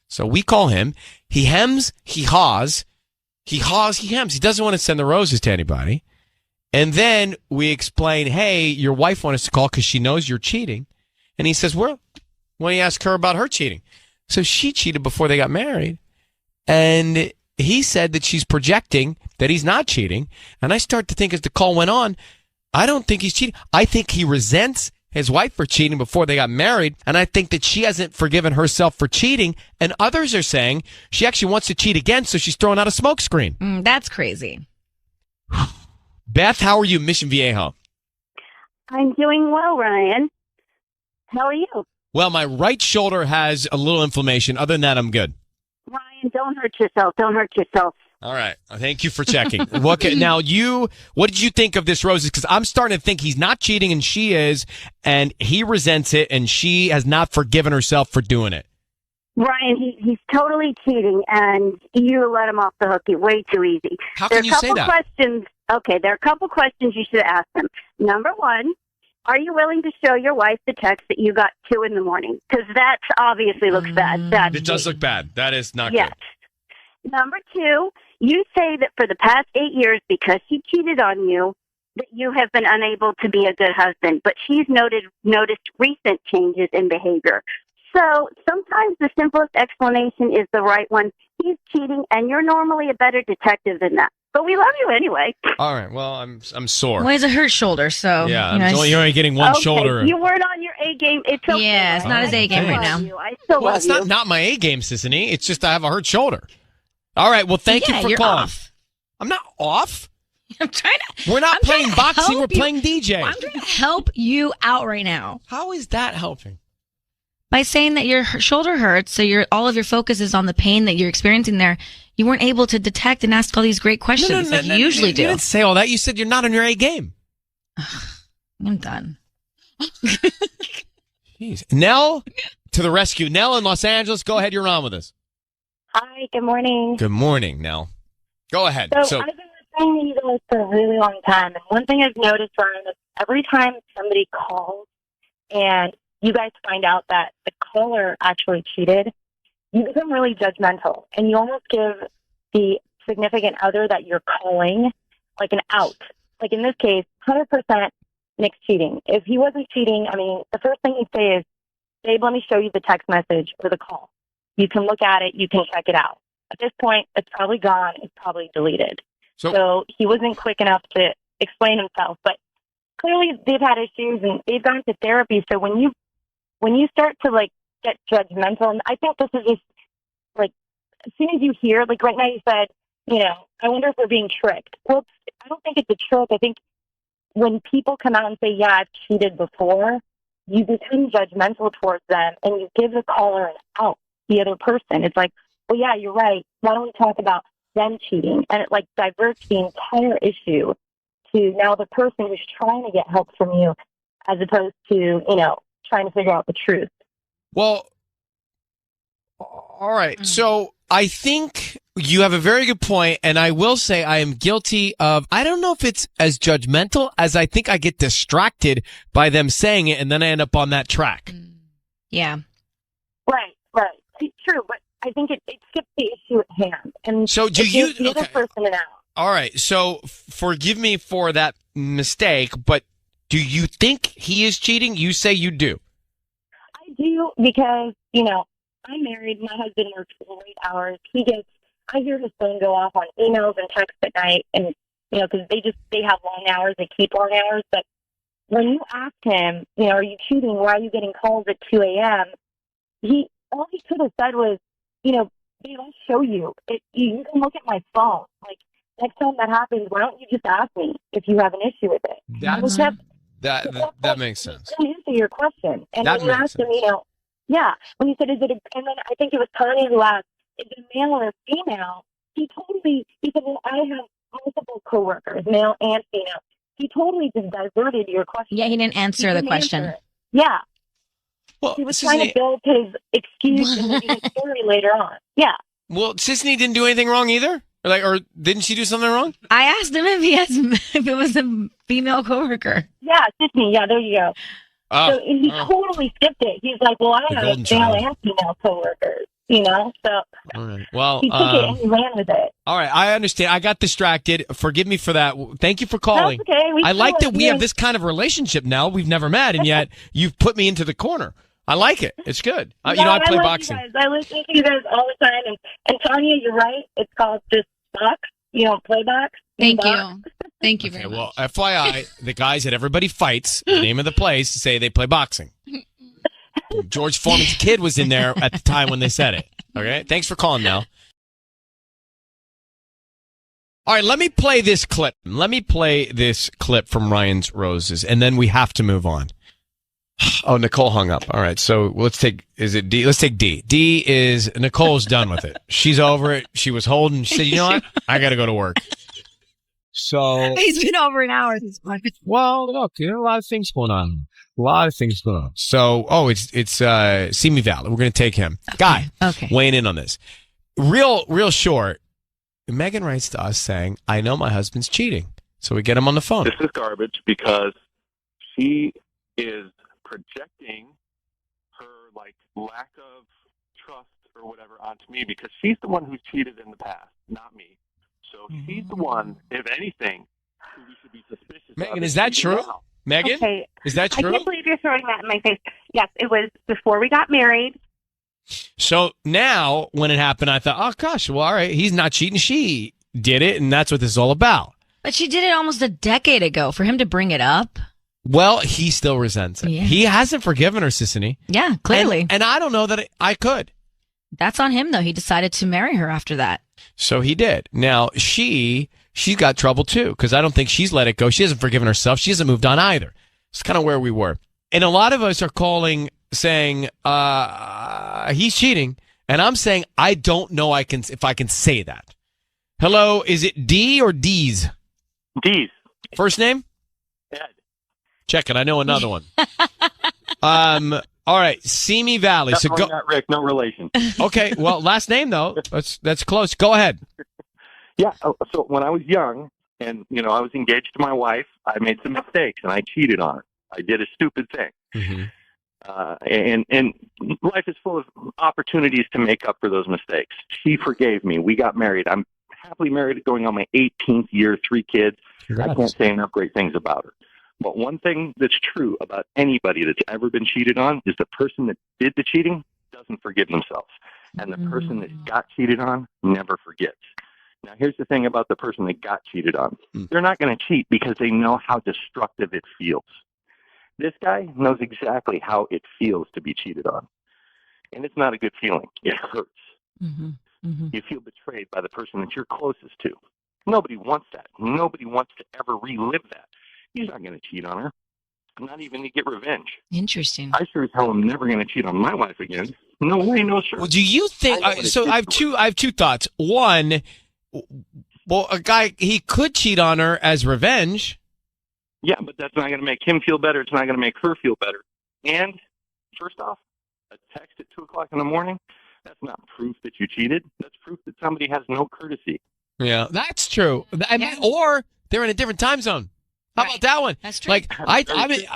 So we call him. He hems, he haws. He haws, he hems. He doesn't want to send the roses to anybody. And then we explain, hey, your wife wants us to call because she knows you're cheating. And he says, well, why don't you ask her about her cheating? So she cheated before they got married. And he said that she's projecting that he's not cheating. And I start to think as the call went on, I don't think he's cheating. I think he resents his wife for cheating before they got married. And I think that she hasn't forgiven herself for cheating. And others are saying she actually wants to cheat again, so she's throwing out a smokescreen. That's crazy. Beth, how are you, Mission Viejo? I'm doing well, Ryan. How are you? Well, my right shoulder has a little inflammation. Other than that, I'm good. Ryan, don't hurt yourself. Don't hurt yourself. All right. Thank you for checking. What did you think of this, Roses? Because I'm starting to think he's not cheating and she is, and he resents it, and she has not forgiven herself for doing it. Ryan, he's totally cheating, and you let him off the hook way too easy. How can you say that? There are a couple questions you should ask him. Number one, are you willing to show your wife the text that you got 2 in the morning? Because that obviously looks bad. It does look bad. That is not yes. good. Number two, you say that for the past 8 years, because he cheated on you, that you have been unable to be a good husband. But she's noticed recent changes in behavior. So sometimes the simplest explanation is the right one. He's cheating, and you're normally a better detective than that. But we love you anyway. All right. Well, I'm sore. Well, he has a hurt shoulder, so yeah. You're only getting one shoulder. You weren't on your A game. It's okay. Yeah, it's not his A game right now. I still love it's you. not my A game, Sissany. It's just I have a hurt shoulder. All right. Well, thank you for you're calling. Off. I'm not off. I'm trying to. We're not playing boxing. We're playing DJ. I'm trying to help you out right now. How is that helping? By saying that your shoulder hurts, so all of your focus is on the pain that you're experiencing there. You weren't able to detect and ask all these great questions like you usually do. You didn't say all that. You said you're not on your A game. I'm done. Jeez. Nell, to the rescue. Nell in Los Angeles, go ahead. You're on with us. Hi, good morning. Good morning, Nell. Go ahead. So I've been listening to you guys for a really long time, and one thing I've noticed, Ryan, is every time somebody calls and you guys find out that the caller actually cheated, you become really judgmental, and you almost give the significant other that you're calling like an out. Like in this case, 100% Nick's cheating. If he wasn't cheating, I mean, the first thing he'd say is, babe, let me show you the text message or the call. You can look at it. You can check it out. At this point, it's probably gone. It's probably deleted. So he wasn't quick enough to explain himself. But clearly they've had issues and they've gone to therapy. So when you start to like get judgmental, and I think this is just like, as soon as you hear, like right now you said, I wonder if we're being tricked. Well, I don't think it's a trick. I think when people come out and say, yeah, I've cheated before, you become judgmental towards them and you give the caller an out, the other person. It's like, well, yeah, you're right. Why don't we talk about them cheating? And it like diverts the entire issue to now the person who's trying to get help from you as opposed to, trying to figure out the truth. Well, all right. So I think you have a very good point, and I will say I am guilty of, I don't know if it's as judgmental as I think I get distracted by them saying it, and then I end up on that track. Yeah. Right. It's true, but I think it skips the issue at hand. And so do you... The other person an out. All right. So forgive me for that mistake, but do you think he is cheating? You say you do. I do because, I'm married. My husband works late hours. I hear his phone go off on emails and texts at night, and because they have long hours, they keep long hours. But when you ask him, are you cheating? Why are you getting calls at 2 a.m.? All he could have said was, babe, I'll show you. You can look at my phone. Like next time that happens, why don't you just ask me if you have an issue with it? That's, And that makes sense. to answer your question. And That when you makes asked him, when you said, is it and then I think it was Tanya who asked, is it a male or a female? He said, well, I have multiple coworkers, male and female. He totally just diverted your question. Yeah, he didn't answer the question. Answer it. Yeah. Well, he was trying to build his excuse and his story later on. Yeah. Well, Sisney didn't do anything wrong either? Or didn't she do something wrong? I asked him if it was a female coworker. Yeah, Sisney. Yeah, there you go. So he totally skipped it. He's like, well, I have male and female coworkers, So all right. Well, he took it and he ran with it. All right, I understand. I got distracted. Forgive me for that. Thank you for calling. That's okay. I like that we have this kind of relationship now. We've never met, and yet you've put me into the corner. I like it. It's good. I play boxing. You guys. I listen to you guys all the time. And Tanya, you're right. It's called just box. You don't play box. Thank you. Thank you very much. Well, FYI, the guys at Everybody Fights, the name of the place, say they play boxing. George Foreman's kid was in there at the time when they said it. Okay? Thanks for calling, Mel. All right, let me play this clip. Let me play this clip from Ryan's Roses, and then we have to move on. Oh, Nicole hung up. All right, so let's take, is it D? Let's take D. D is, Nicole's done with it. She's over it. She was holding, she said, you know what? I got to go to work. So. He's been over an hour. Well, look, a lot of things going on. So, it's Simi Valley. We're going to take him. Guy, weighing in on this. Real short. Megan writes to us saying, I know my husband's cheating. So we get him on the phone. This is garbage because she is projecting her lack of trust or whatever onto me because she's the one who's cheated in the past, not me. So she's the one, if anything, who we should be suspicious Megan, of. is that true? Now. Megan? Okay. Is that true? I can't believe you're throwing that in my face. Yes, it was before we got married. So now, when it happened, I thought, oh, gosh, well, all right, he's not cheating. She did it, and that's what this is all about. But she did it almost a decade ago. For him to bring it up. Well, he still resents it. Yeah. He hasn't forgiven her, Sissany. Yeah, clearly. And I don't know that I could. That's on him, though. He decided to marry her after that. So he did. Now, she's got trouble, too, because I don't think she's let it go. She hasn't forgiven herself. She hasn't moved on either. It's kind of where we were. And a lot of us are calling, saying, he's cheating. And I'm saying, I don't know if I can say that. Hello, is it D or D's? D's. First name? Ed. Check it. I know another one. All right, Simi Valley. So go. Not Rick, no relation. Okay, well, last name though. That's close. Go ahead. Yeah. So when I was young, and I was engaged to my wife, I made some mistakes, and I cheated on her. I did a stupid thing. Mm-hmm. And life is full of opportunities to make up for those mistakes. She forgave me. We got married. I'm happily married, going on my 18th year, 3 kids. Congrats. I can't say enough great things about her. But one thing that's true about anybody that's ever been cheated on is the person that did the cheating doesn't forgive themselves. And the person that got cheated on never forgets. Now, here's the thing about the person that got cheated on. They're not going to cheat because they know how destructive it feels. This guy knows exactly how it feels to be cheated on. And it's not a good feeling. It hurts. Mm-hmm. Mm-hmm. You feel betrayed by the person that you're closest to. Nobody wants that. Nobody wants to ever relive that. He's not going to cheat on her. Not even to get revenge. Interesting. I sure as hell am never going to cheat on my wife again. No way, no sir. Well, do you think? So I have two thoughts. One, well, a guy, he could cheat on her as revenge. Yeah, but that's not going to make him feel better. It's not going to make her feel better. And first off, a text at 2:00 in the morning. That's not proof that you cheated. That's proof that somebody has no courtesy. Yeah, that's true. Or they're in a different time zone. How about that one? That's true. Like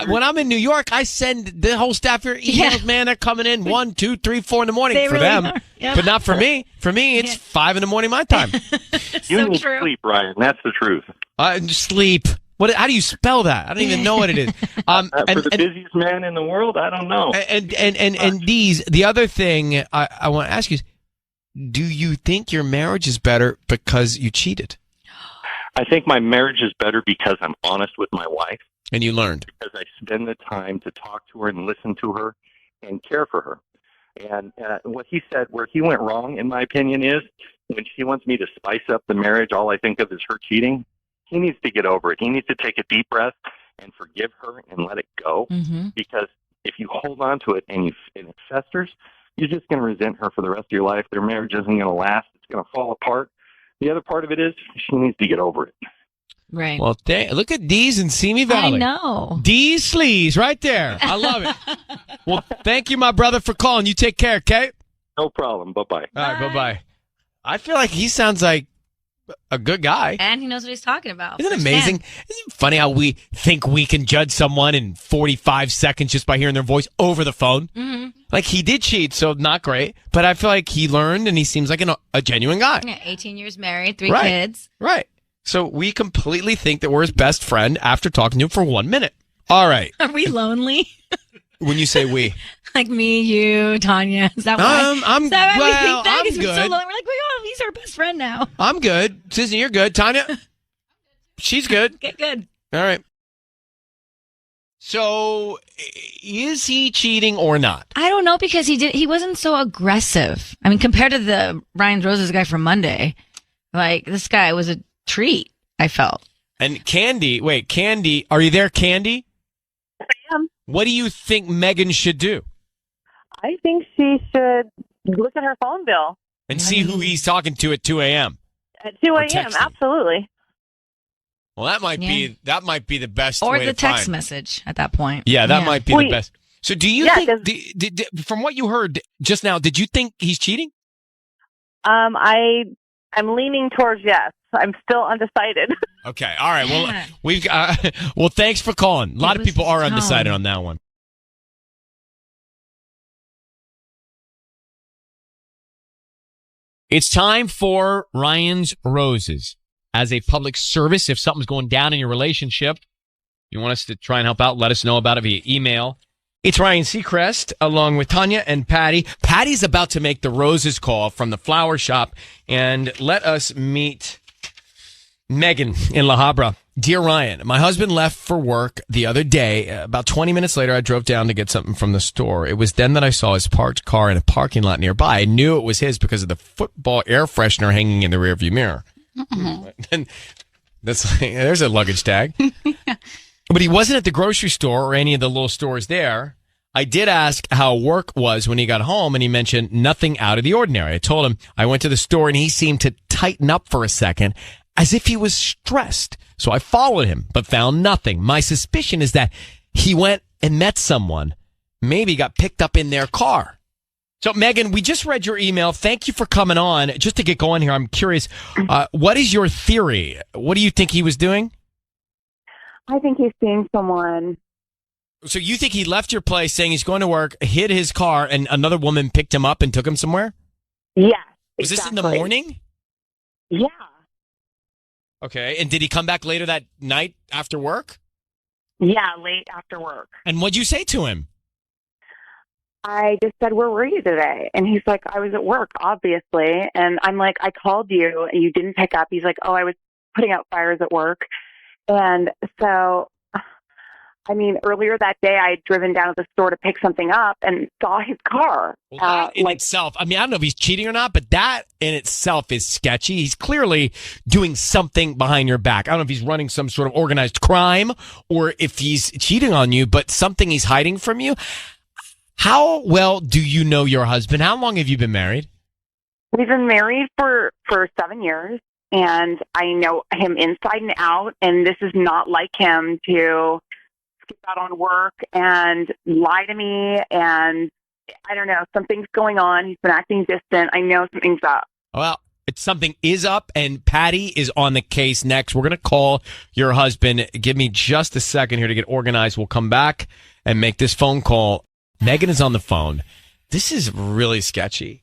when I'm in New York, I send the whole staff here emails. Man, they're coming in 1, 2, 3, 4 in the morning they for really them, yeah. but not for me. For me, it's 5 in the morning my time. You need sleep, Ryan. That's the truth. Sleep. What? How do you spell that? I don't even know what it is. For the busiest man in the world, I don't know. And the other thing I want to ask you is, do you think your marriage is better because you cheated? I think my marriage is better because I'm honest with my wife. And you learned. Because I spend the time to talk to her and listen to her and care for her. And what he said, where he went wrong, in my opinion, is when she wants me to spice up the marriage, all I think of is her cheating. He needs to get over it. He needs to take a deep breath and forgive her and let it go. Mm-hmm. Because if you hold on to it and it festers, you're just going to resent her for the rest of your life. Their marriage isn't going to last. It's going to fall apart. The other part of it is she needs to get over it. Right. Well, look at D's in Simi Valley. I know. D's sleaze right there. I love it. Well, thank you, my brother, for calling. You take care, okay? No problem. Bye-bye. All right, bye-bye. I feel like he sounds like a good guy. And he knows what he's talking about. Isn't it amazing? Isn't it funny how we think we can judge someone in 45 seconds just by hearing their voice over the phone? Mm-hmm. Like, he did cheat, so not great. But I feel like he learned, and he seems like a genuine guy. Yeah, 18 years married, 3 Right. kids. Right. So we completely think that we're his best friend after talking to him for 1 minute. All right. Are we lonely? When you say we. Like me, you, Tanya. Is that why? Is that why we think that? Because we're so good. lonely. We're like, oh, he's our best friend now. I'm good. Susan, you're good. Tanya? She's good. Okay, good. All right. So, is he cheating or not? I don't know because he wasn't so aggressive. I mean, compared to the Ryan Roses guy from Monday, like this guy was a treat, I felt. And Candy, are you there, Candy? I am. What do you think Megan should do? I think she should look at her phone bill And see who he's talking to at 2 a.m. at 2 Or a.m. texting. Absolutely. Well, that might be the best Or way the to text find. I'm at that point. Yeah, that might be the Wait. best. So do you Yeah, think, from what you heard just now, did you think he's cheating? I'm leaning towards yes. I'm still undecided. Okay. All right. Well, Yeah. we've got, well, thanks for calling. A lot of was people his are undecided tone. on that one. It's time for Ryan's Roses. As a public service, if something's going down in your relationship, you want us to try and help out, let us know about it via email. It's Ryan Seacrest along with Tanya and Patty. Patty's about to make the roses call from the flower shop, and let us meet Megan in La Habra. Dear Ryan, my husband left for work the other day. About 20 minutes later, I drove down to get something from the store. It was then that I saw his parked car in a parking lot nearby. I knew it was his because of the football air freshener hanging in the rearview mirror. And that's like, there's a luggage tag. But he wasn't at the grocery store or any of the little stores there. I did ask how work was when he got home, and he mentioned nothing out of the ordinary. I told him I went to the store, and he seemed to tighten up for a second, as if he was stressed. So I followed him, but found nothing. My suspicion is that he went and met someone, maybe got picked up in their car. So, Megan, we just read your email. Thank you for coming on. Just to get going here, I'm curious, what is your theory? What do you think he was doing? I think he's seeing someone. So you think he left your place saying he's going to work, hid his car, and another woman picked him up and took him somewhere? Yes. Was this in the exactly. morning? Yeah. Okay. And did he come back later that night after work? Yeah, late after work. And what'd you say to him? I just said, where were you today? And he's like, I was at work, obviously. And I'm like, I called you and you didn't pick up. He's like, oh, I was putting out fires at work. And so, I mean, earlier that day, I had driven down to the store to pick something up and saw his car. Well, that in itself, I mean, I don't know if he's cheating or not, but that in itself is sketchy. He's clearly doing something behind your back. I don't know if he's running some sort of organized crime or if he's cheating on you, but something he's hiding from you. How well do you know your husband? How long have you been married? We've been married for 7 years, and I know him inside and out, and this is not like him to skip out on work and lie to me, and I don't know, something's going on. He's been acting distant. I know something's up. Well, something is up, and Patty is on the case next. We're going to call your husband. Give me just a second here to get organized. We'll come back and make this phone call. Megan is on the phone. This is really sketchy.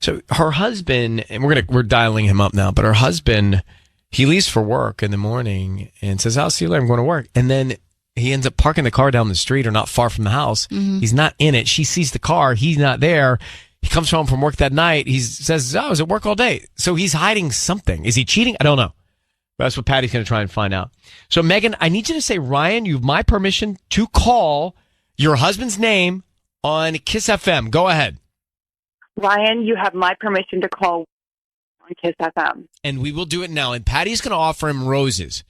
So her husband, and we're dialing him up now, but her husband, he leaves for work in the morning and says, I'll see you later, I'm going to work. And then he ends up parking the car down the street or not far from the house. Mm-hmm. He's not in it. She sees the car. He's not there. He comes home from work that night. He says, I was at work all day. So he's hiding something. Is he cheating? I don't know. But that's what Patty's going to try and find out. So Megan, I need you to say, Ryan, you have my permission to call your husband's name on Kiss FM. Go ahead. Ryan, you have my permission to call on Kiss FM. And we will do it now. And Patty's going to offer him roses.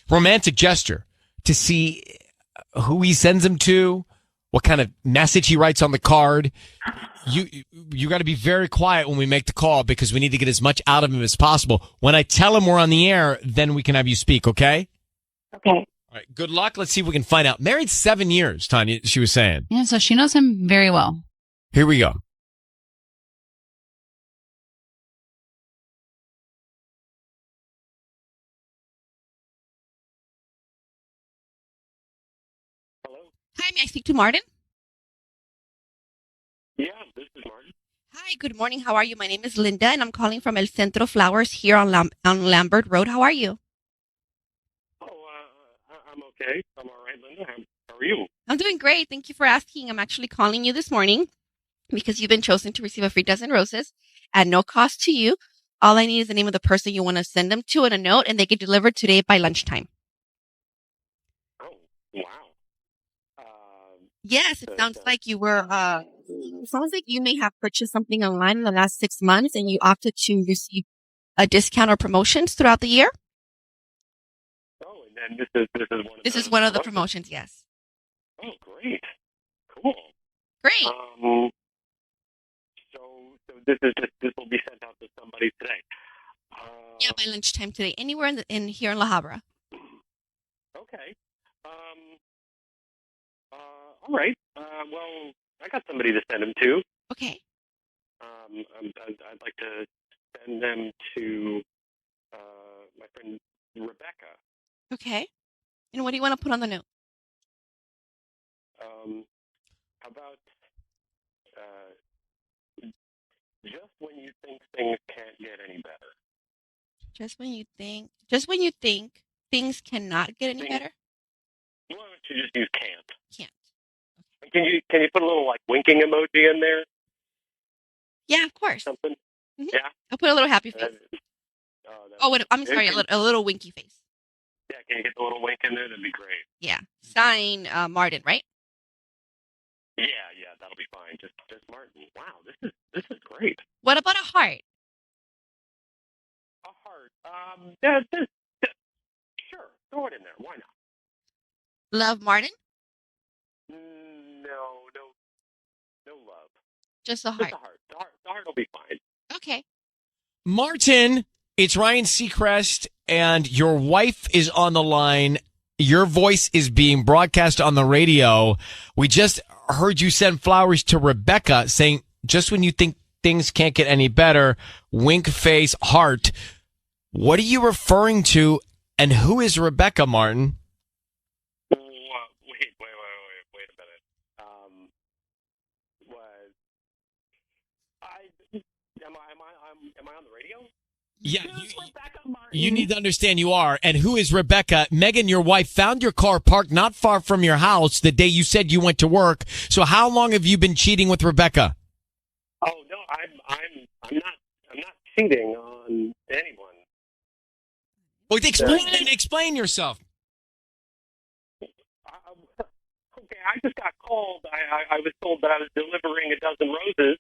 Romantic gesture to see who he sends them to, what kind of message he writes on the card. You got to be very quiet when we make the call because we need to get as much out of him as possible. When I tell him we're on the air, then we can have you speak, okay? Okay. All right, good luck. Let's see if we can find out. Married 7 years, Tanya, she was saying. Yeah, so she knows him very well. Here we go. Hi, may I speak to Martin? Yeah, this is Martin. Hi, good morning. How are you? My name is Linda, and I'm calling from El Centro Flowers here on Lambert Road. How are you? I'm okay. I'm all right, Linda. How are you? I'm doing great. Thank you for asking. I'm actually calling you this morning because you've been chosen to receive a free dozen roses at no cost to you. All I need is the name of the person you want to send them to and a note, and they get delivered today by lunchtime. Oh, wow. Yes, it sounds like you were, sounds like you may have purchased something online in the last 6 months and you opted to receive a discount or promotions throughout the year. Oh, and then this is one of the promotions, yes. Oh, great. Cool. Great. So this will be sent out to somebody today. Yeah, by lunchtime today, anywhere in here in La Habra. Okay. All right. Well, I got somebody to send them to. Okay. I'd like to send them to my friend Rebecca. Okay. And what do you want to put on the note? How about just when you think things can't get any better. Just when you think things cannot get any better? Why don't you just use can't? Can't. Can you put a little like winking emoji in there? Yeah, of course. Something. Mm-hmm. Yeah. I'll put a little happy face. I'm sorry, Okay. a little winky face. Yeah, can you get the little wink in there? That'd be great. Yeah. Sign Martin, right? Yeah, that'll be fine. Just Martin. Wow, this is great. What about a heart? A heart. Yeah, sure. Throw it in there. Why not? Love Martin? No love. Just a heart. Just a heart. The heart will be fine. Okay. Martin, it's Ryan Seacrest, and your wife is on the line. Your voice is being broadcast on the radio. We just heard you send flowers to Rebecca saying, just when you think things can't get any better, wink face, heart. What are you referring to, and who is Rebecca, Martin? Wait a minute. Am I on the radio? Yeah, you need to understand you are. And who is Rebecca? Megan, your wife, found your car parked not far from your house the day you said you went to work. So how long have you been cheating with Rebecca? Oh no, I'm not cheating on anyone. Well, explain yourself. Okay, I just got called. I was told that I was delivering a dozen roses.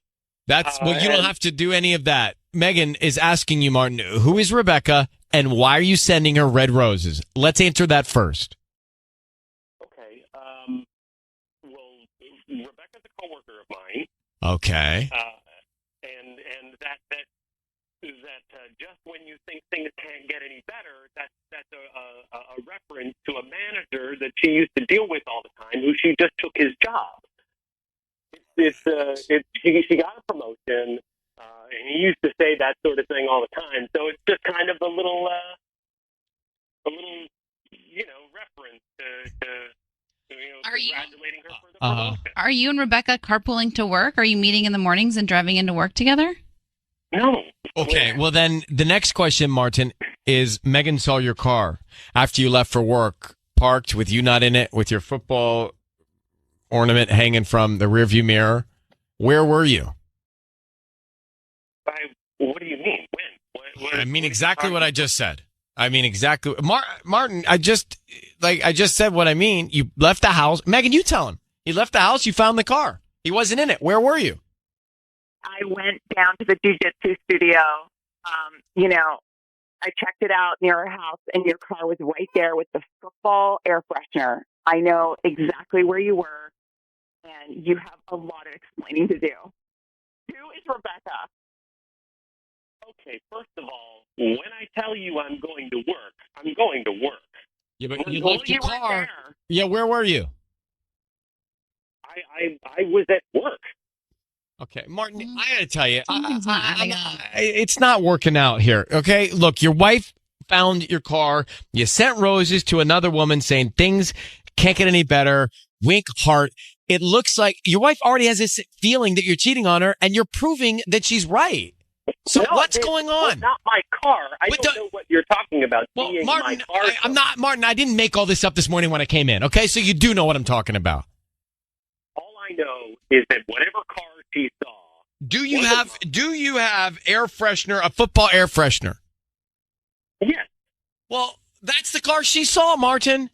You don't have to do any of that. Megan is asking you, Martin, who is Rebecca and why are you sending her red roses? Let's answer that first. Okay. Well, Rebecca's a coworker of mine. Okay. And that just when you think things can't get any better, that's a reference to a manager that she used to deal with all the time, who she just took his job. She got a promotion, and he used to say that sort of thing all the time. So it's just kind of a little reference to congratulating her for the promotion. Are you and Rebecca carpooling to work? Are you meeting in the mornings and driving into work together? No. Okay, well then the next question, Martin, is Megan saw your car after you left for work, parked with you not in it, with your football ornament hanging from the rearview mirror. Where were you? What do you mean? When? I mean exactly what I just said. I mean exactly. Martin, I just said what I mean. You left the house. Megan, you tell him. You left the house. You found the car. He wasn't in it. Where were you? I went down to the jiu-jitsu studio I checked it out near our house, and your car was right there with the football air freshener. I know exactly where you were, and you have a lot of explaining to do. Who is Rebecca? Okay, first of all, when I tell you I'm going to work, I'm going to work. Yeah, but you Well, left your you weren't car. there. Yeah, where were you? I was at work. Okay, Martin, I got to tell you, Something's not adding up. it's not working out here. Okay, look, your wife found your car. You sent roses to another woman saying things can't get any better. Wink heart. It looks like your wife already has this feeling that you're cheating on her, and you're proving that she's right. So what's going on? Not my car. I don't know what you're talking about. Well, being Martin, my car. I'm not Martin. I didn't make all this up this morning when I came in. Okay, so you do know what I'm talking about. All I know is that whatever car she saw. Do you have air freshener, a football air freshener? Yes. Well, that's the car she saw, Martin.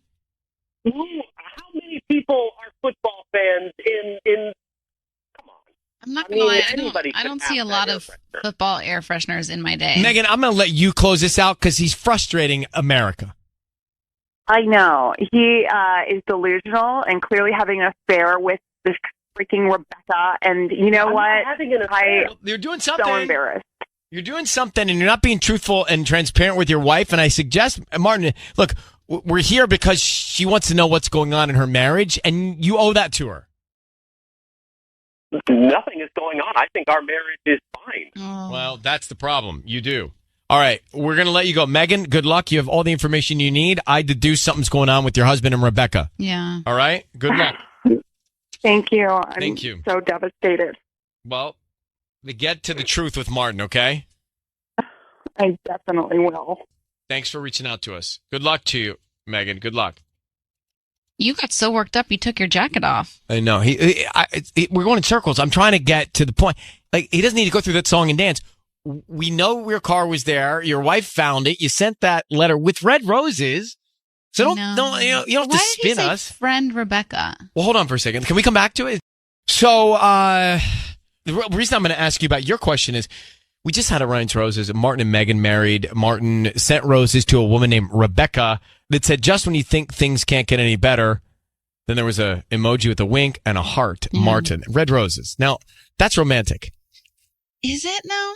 How many people are football fans in? I'm not gonna lie. anybody I could don't see a have lot that of air freshener. football air fresheners in my day. Megan, I'm going to let you close this out because he's frustrating America. I know. He is delusional and clearly having an affair with this freaking Rebecca. And you know I'm what? not having an affair. You're doing something. So embarrassed. You're doing something and you're not being truthful and transparent with your wife. And I suggest, Martin, look, we're here because she wants to know what's going on in her marriage, and you owe that to her. Nothing is going on. I think our marriage is fine. Oh. Well, that's the problem. You do. All right, we're going to let you go. Megan, good luck. You have all the information you need. I deduce something's going on with your husband and Rebecca. Yeah. All right? Good luck. Thank you. I'm Thank you. so devastated. Well, get to the truth with Martin, okay? I definitely will. Thanks for reaching out to us. Good luck to you, Megan. Good luck. You got so worked up you took your jacket off. I know. We're going in circles. I'm trying to get to the point. Like, he doesn't need to go through that song and dance. We know your car was there. Your wife found it. You sent that letter with red roses. So don't you don't have Why to did spin you say us. friend Rebecca? Well, hold on for a second. Can we come back to it? So, the reason I'm going to ask you about your question is, we just had a Ryan's Roses. Martin and Megan married. Martin sent roses to a woman named Rebecca that said, just when you think things can't get any better. Then there was a emoji with a wink and a heart. Martin. Red roses. Now, that's romantic. Is it now?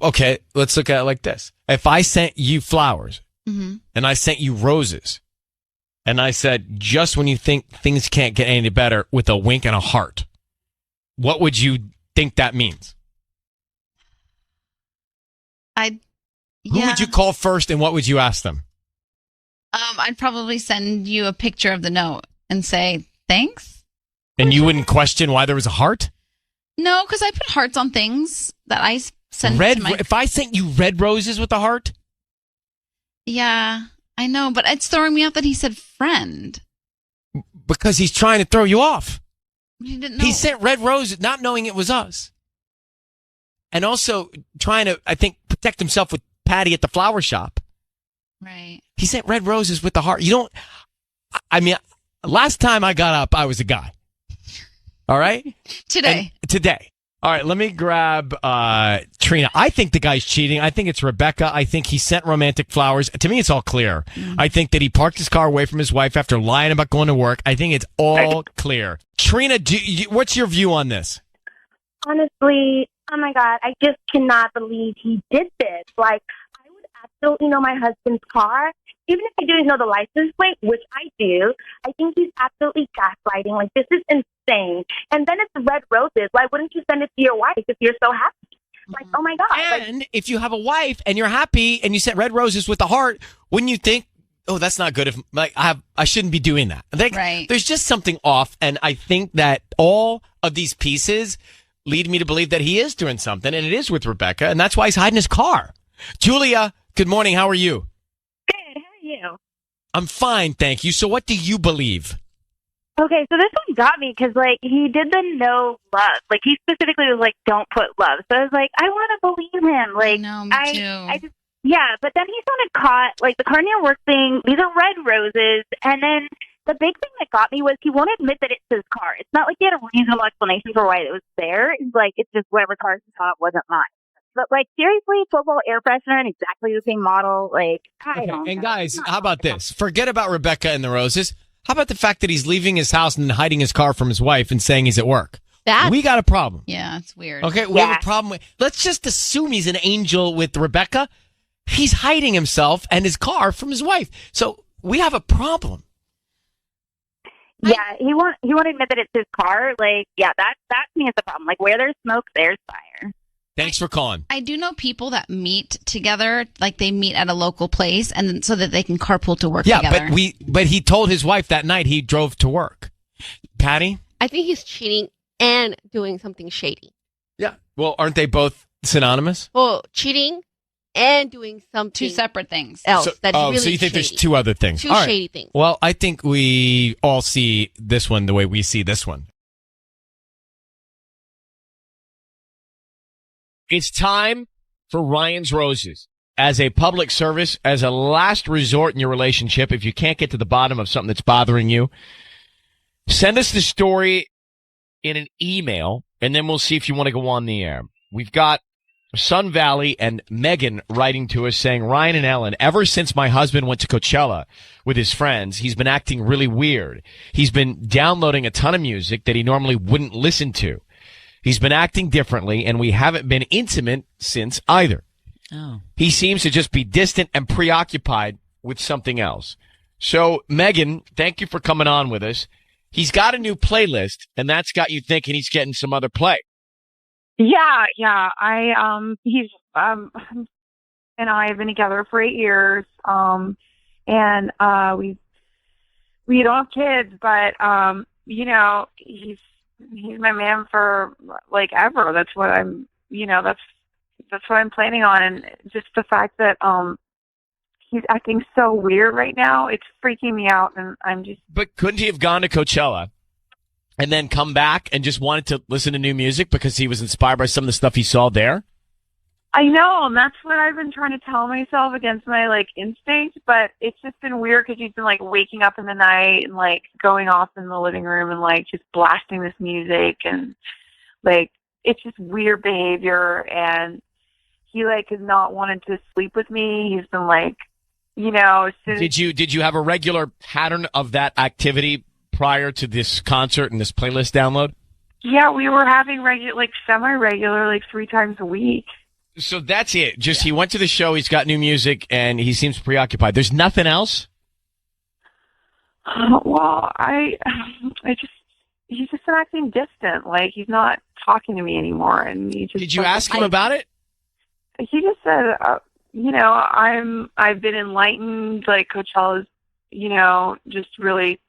Okay, let's look at it like this. If I sent you flowers Mm-hmm. and I sent you roses and I said, just when you think things can't get any better, with a wink and a heart, what would you think that means? Who would you call first and what would you ask them? I'd probably send you a picture of the note and say thanks. And you wouldn't question why there was a heart? No, because I put hearts on things that I send Red. to my. If I sent you red roses with a heart? Yeah, I know, but it's throwing me off that he said friend. Because he's trying to throw you off. He didn't know. He sent red roses, not knowing it was us. And also trying to, I think, protect himself with Patty at the flower shop. Right. He sent red roses with the heart. You don't, I mean, last time I got up, I was a guy. All right? Today. All right, let me grab Trina. I think the guy's cheating. I think it's Rebecca. I think he sent romantic flowers. To me, it's all clear. I think that he parked his car away from his wife after lying about going to work. I think it's all clear. Trina, what's your view on this? Honestly, oh my God, I just cannot believe he did this. Like, I would absolutely know my husband's car. Even if he didn't know the license plate, which I do, I think he's absolutely gaslighting. Like, this is insane. And then it's red roses. Why wouldn't you send it to your wife if you're so happy? Like, oh my God. And if you have a wife and you're happy and you sent red roses with the heart, wouldn't you think, oh, that's not good. If like I shouldn't be doing that. Like, right. There's just something off. And I think that all of these pieces lead me to believe that he is doing something, and it is with Rebecca, and that's why he's hiding his car. Julia, good morning. How are you? Good. How are you? I'm fine, thank you. So what do you believe? Okay, so this one got me because, like, he did the no love. Like, he specifically was like, don't put love. So I was like, I want to believe him. Like, no, me too. I just, yeah, but then he sounded caught. Like, the car near work thing, these are red roses. And then the big thing that got me was he won't admit that it's his car. It's not like he had a reasonable explanation for why it was there. It's like, it's just whatever car he thought wasn't mine. But like seriously, football air freshener and exactly the same model. Like I Okay, don't and know. guys, how about this? Forget about Rebecca and the roses. How about the fact that he's leaving his house and hiding his car from his wife and saying he's at work? We got a problem. Yeah, it's weird. Okay, we have a problem with. Let's just assume he's an angel with Rebecca. He's hiding himself and his car from his wife. So we have a problem. Yeah, he won't admit that it's his car. Like, yeah, that to me is the problem. Like, where there's smoke, there's fire. Thanks for calling. I do know people that meet together, like they meet at a local place, and so that they can carpool to work together. but he told his wife that night he drove to work. Patty? I think he's cheating and doing something shady. Yeah. Well, aren't they both synonymous? Well, cheating and doing something Two separate things else. That's really so you think shady. there's two other things? Two All right. shady things. Well, I think we all see this one the way we see this one. It's time for Ryan's Roses. As a public service, as a last resort in your relationship, if you can't get to the bottom of something that's bothering you, send us the story in an email, and then we'll see if you want to go on the air. We've got Sun Valley and Megan writing to us saying, Ryan and Ellen, ever since my husband went to Coachella with his friends, he's been acting really weird. He's been downloading a ton of music that he normally wouldn't listen to. He's been acting differently, and we haven't been intimate since either. Oh. He seems to just be distant and preoccupied with something else. So, Megan, thank you for coming on with us. He's got a new playlist, and that's got you thinking he's getting some other play. Yeah. He's and I have been together for 8 years. And we don't have kids, but he's my man for like ever. That's what I'm that's what I'm planning on. And just the fact that he's acting so weird right now, it's freaking me out, and I'm just. But couldn't he have gone to Coachella and then come back and just wanted to listen to new music because he was inspired by some of the stuff he saw there? I know, and that's what I've been trying to tell myself against my like instinct, but it's just been weird because he's been like waking up in the night and like going off in the living room and like just blasting this music, and like it's just weird behavior, and he like has not wanted to sleep with me. He's been like, as soon as Did you have a regular pattern of that activity prior to this concert and this playlist download? Yeah, we were having semi-regular, like 3 times a week. So that's it. Just he went to the show, he's got new music, and he seems preoccupied. There's nothing else? Well, he's just been acting distant. Like he's not talking to me anymore. And he just. Did you ask him about it? He just said, I've been enlightened. Like Coachella's, just really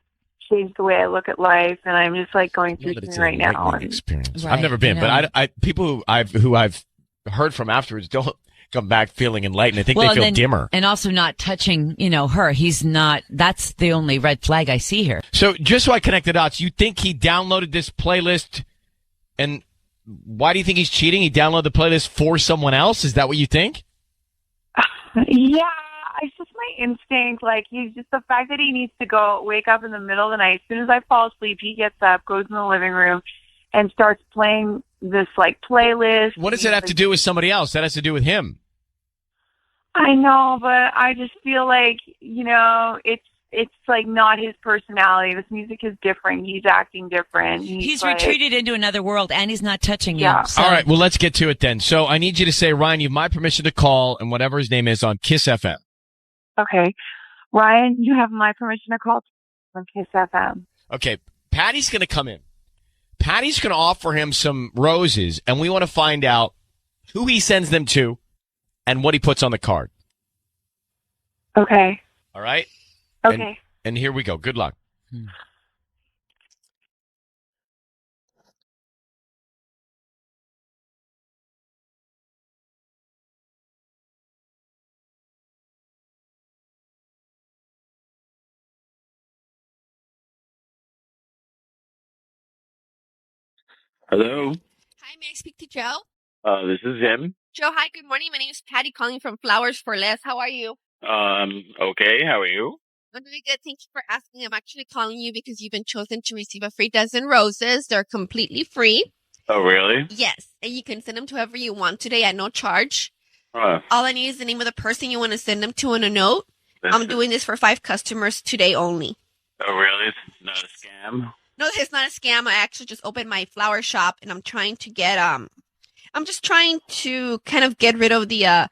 changed the way I look at life, and I'm just like going through something right now. Experience. I've never been, but I people who I've heard from afterwards don't come back feeling enlightened. I think they feel dimmer. And also not touching, her. He's not, that's the only red flag I see here. So just so I connect the dots, you think he downloaded this playlist, and why do you think he's cheating? He downloaded the playlist for someone else? Is that what you think? Yeah, it's just my instinct. Like he's just the fact that he needs to wake up in the middle of the night. As soon as I fall asleep, he gets up, goes in the living room, and starts playing this like playlist. What does it have to do with somebody else? That has to do with him. I know, but I just feel like, it's like not his personality. This music is different. He's acting different. He's retreated into another world, and he's not touching you. Yeah. So. All right, well, let's get to it then. So I need you to say, Ryan, you have my permission to call, and whatever his name is, on Kiss FM. Okay. Ryan, you have my permission to call on Kiss FM. Okay, Patty's going to come in. Patty's going to offer him some roses, and we want to find out who he sends them to and what he puts on the card. Okay. All right? Okay. And here we go. Good luck. Hello. Hi, may I speak to Joe? This is him. Joe, hi, good morning. My name is Patty calling from Flowers for Less. How are you? Okay. How are you? I'm really good. Thank you for asking. I'm actually calling you because you've been chosen to receive a free dozen roses. They're completely free. Oh, really? Yes, and you can send them to whoever you want today at no charge. Huh. All I need is the name of the person you want to send them to and a note. I'm doing this for 5 customers today only. Oh, really? It's not a scam? No, it's not a scam. I actually just opened my flower shop, and I'm trying to get I'm just trying to kind of get rid of the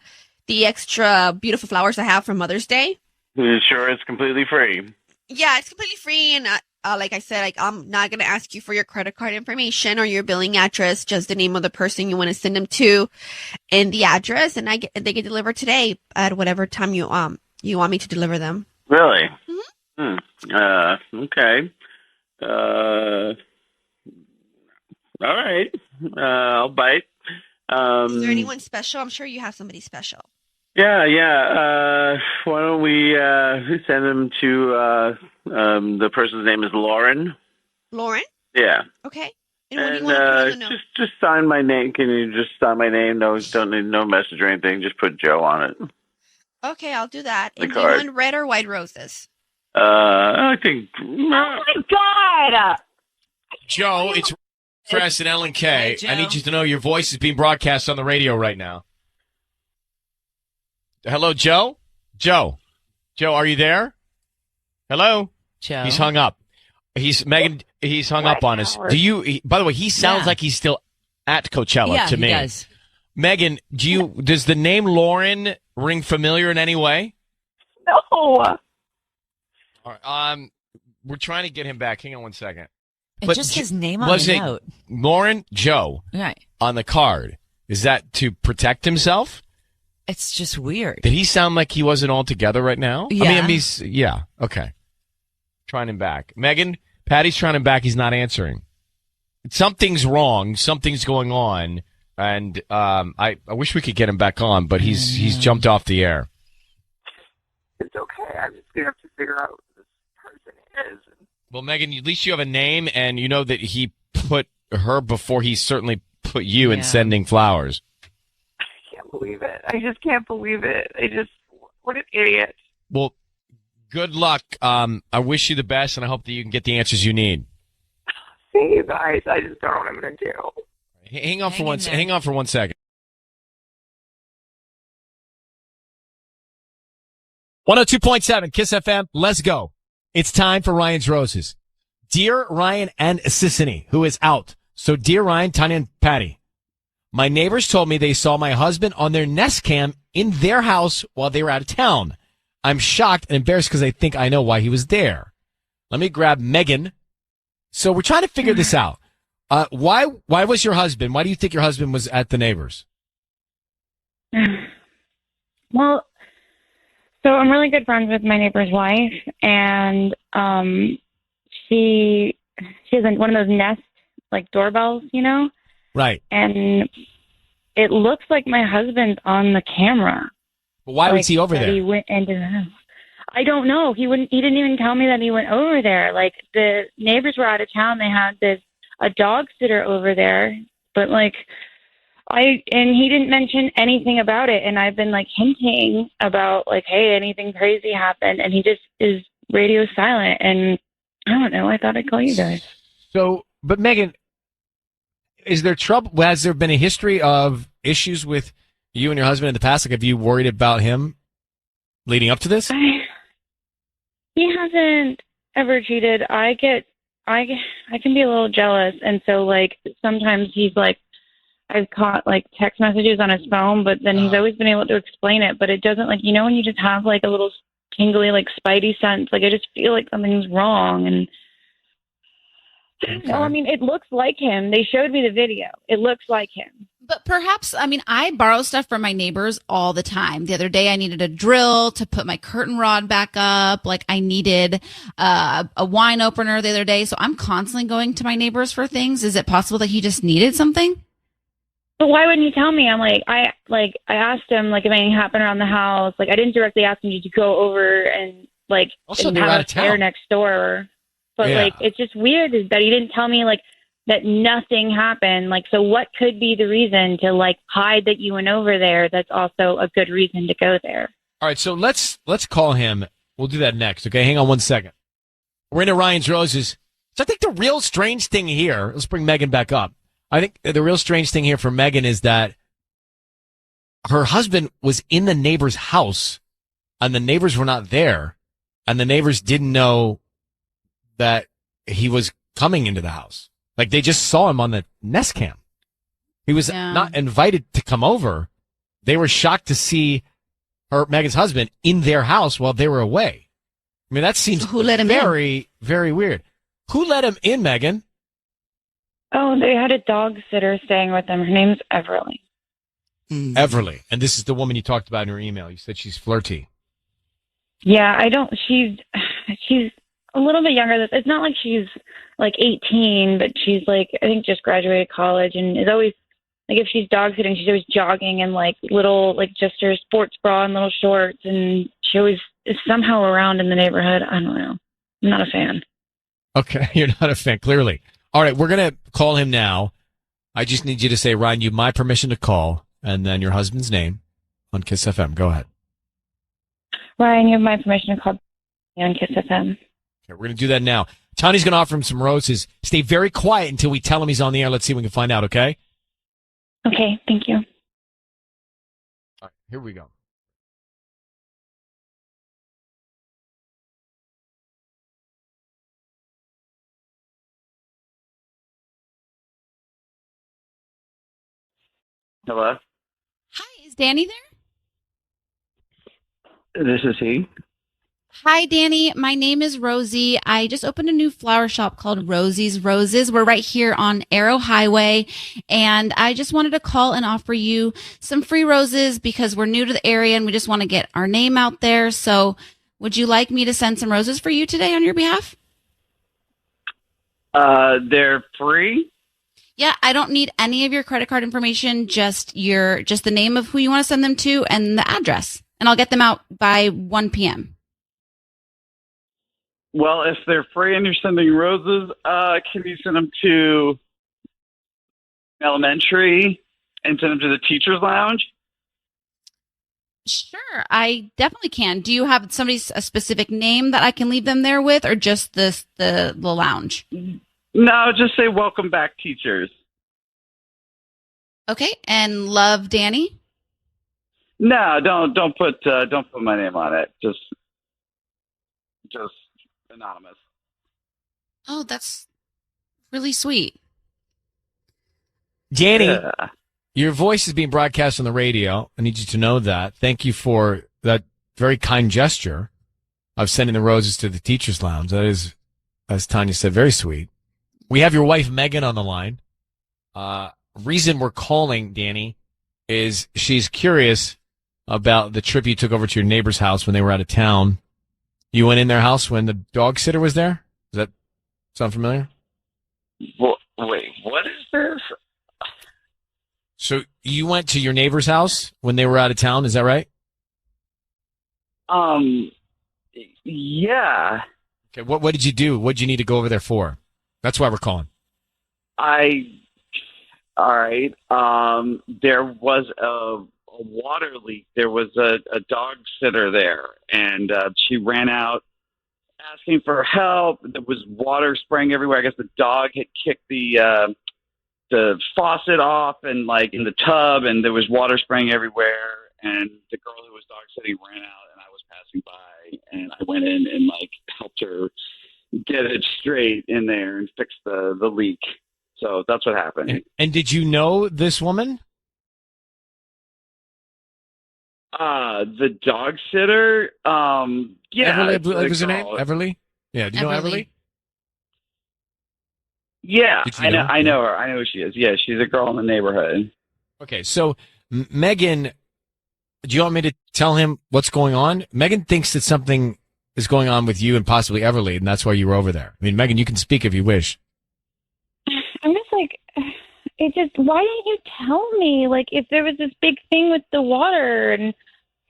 extra beautiful flowers I have for Mother's Day. You sure it's completely free? Yeah, it's completely free, and like I said, like I'm not gonna ask you for your credit card information or your billing address, just the name of the person you want to send them to, and the address, and they get delivered today at whatever time you want me to deliver them. Really? Okay. All right. I'll bite. Is there anyone special? I'm sure you have somebody special. Yeah. Why don't we send them to the person's name is Lauren. Lauren? Yeah. Okay. And what do you want to put on the note? Just sign my name. Can you just sign my name? No, don't need no message or anything. Just put Joe on it. Okay, I'll do that. The And do you card. want red or white roses? I think. Oh my God! Joe, it's Press and Ellen K. I need you to know your voice is being broadcast on the radio right now. Hello, Joe? Joe, are you there? Hello? Joe. He's hung up. He's hung up on us. By the way, he sounds like he's still at Coachella to me. He does. Megan, does the name Lauren ring familiar in any way? No. All right, we're trying to get him back. Hang on one second. It's just his name on was the it note. Lauren Joe Right. on the card? Is that to protect himself? It's just weird. Did he sound like he wasn't all together right now? Yeah. I mean, okay. Trying him back. Megan, Patty's trying him back. He's not answering. Something's wrong. Something's going on. And I wish we could get him back on, but he's jumped off the air. It's okay. I'm just going to have to figure out who this person is. Well, Megan, at least you have a name, and you know that he put her before he certainly put you in sending flowers. I can't believe it. I just can't believe it. What an idiot. Well, good luck. I wish you the best, and I hope that you can get the answers you need. See you guys. I just don't know what I'm going to do. Hang on for one second. 102.7 Kiss FM. Let's go. It's time for Ryan's Roses. Dear Ryan and Sissany, who is out. So dear Ryan, Tanya, and Patty, my neighbors told me they saw my husband on their Nest Cam in their house while they were out of town. I'm shocked and embarrassed because I think I know why he was there. Let me grab Megan. So we're trying to figure this out. Why was your husband? Why do you think your husband was at the neighbors? Well, so I'm really good friends with my neighbor's wife, and she has one of those Nest like doorbells, you know? Right. And it looks like my husband's on the camera. But why was he over that there? He went into the house. I don't know. He didn't even tell me that he went over there. Like the neighbors were out of town. They had a dog sitter over there, but he didn't mention anything about it. And I've been hinting about hey, anything crazy happened. And he just is radio silent. And I don't know. I thought I'd call you guys. So, but Megan, is there trouble? Has there been a history of issues with you and your husband in the past? Have you worried about him leading up to this? He hasn't ever cheated. I can be a little jealous, and so sometimes he's I've caught text messages on his phone, but then he's always been able to explain it. But it doesn't when you just have a little tingly spidey sense. I just feel like something's wrong. And no, I mean it looks like him. They showed me the video. It looks like him. But perhaps, I borrow stuff from my neighbors all the time. The other day I needed a drill to put my curtain rod back up. I needed a wine opener the other day. So I'm constantly going to my neighbors for things. Is it possible that he just needed something? But why wouldn't he tell me? I asked him if anything happened around the house. I didn't directly ask him to go over and Also, and they're have out a of town. fair next door. But Yeah. it's just weird that he didn't tell me that nothing happened. So what could be the reason to hide that you went over there? That's also a good reason to go there. All right, so let's call him. We'll do that next. Okay, hang on one second. We're into Ryan's Roses. So I think the real strange thing here. Let's bring Megan back up. I think the real strange thing here for Megan is that her husband was in the neighbor's house and the neighbors were not there and the neighbors didn't know that he was coming into the house. Like they just saw him on the Nest Cam. He was not invited to come over. They were shocked to see Megan's husband in their house while they were away. I mean, that seems who let him very, very weird. Who let him in, Megan? Oh, they had a dog sitter staying with them. Her name's Everly. Everly. And this is the woman you talked about in your email. You said she's flirty. Yeah, she's a little bit younger. It's not like she's like 18, but she's like, I think just graduated college and is always, like if she's dog sitting, she's always jogging in like little, like just her sports bra and little shorts. And she always is somehow around in the neighborhood. I don't know. I'm not a fan. Okay. You're not a fan, clearly. All right. We're going to call him now. I just need you to say, Ryan, you have my permission to call and then your husband's name on Kiss FM. Go ahead. Ryan, you have my permission to call on Kiss FM. Okay. We're going to do that now. Tony's going to offer him some roses. Stay very quiet until we tell him he's on the air. Let's see if we can find out. Okay. Okay, thank you. All right, here we go. Hello? Hi, is Danny there? This is he. Hi, Danny. My name is Rosie. I just opened a new flower shop called Rosie's Roses. We're right here on Arrow Highway. And I just wanted to call and offer you some free roses because we're new to the area and we just want to get our name out there. So would you like me to send some roses for you today on your behalf? They're free? Yeah, I don't need any of your credit card information, just the name of who you want to send them to and the address. And I'll get them out by 1 p.m. Well, if they're free and you're sending roses, can you send them to elementary and send them to the teacher's lounge? Sure, I definitely can. Do you have a specific name that I can leave them there with, or just the lounge? No, just say welcome back, teachers. Okay, and love, Danny. No, don't put my name on it. Just anonymous. Oh, that's really sweet. Danny, your voice is being broadcast on the radio. I need you to know that. Thank you for that very kind gesture of sending the roses to the teacher's lounge. That is, as Tanya said, very sweet. We have your wife, Megan, on the line. Reason we're calling, Danny, is she's curious about the trip you took over to your neighbor's house when they were out of town. You went in their house when the dog sitter was there? Does that sound familiar? Well, wait, what is this? So you went to your neighbor's house when they were out of town, is that right? Yeah. Okay, what did you do? What did you need to go over there for? That's why we're calling. All right. There was a water leak. There was a dog sitter there, and she ran out asking for help. There was water spraying everywhere. I guess the dog had kicked the faucet off and like in the tub, and there was water spraying everywhere. And the girl who was dog sitting ran out, and I was passing by, and I went in and like helped her get it straight in there and fix the leak. So that's what happened. And did you know this woman? The dog sitter. Yeah. Everly, I believe was her name? Everly? Yeah. Do you know Everly? Yeah, Did you know? I know her. I know who she is. Yeah, she's a girl in the neighborhood. Okay, so Megan, do you want me to tell him what's going on? Megan thinks that something is going on with you and possibly Everly, and that's why you were over there. I mean, Megan, you can speak if you wish. I'm just like, why didn't you tell me? Like, if there was this big thing with the water and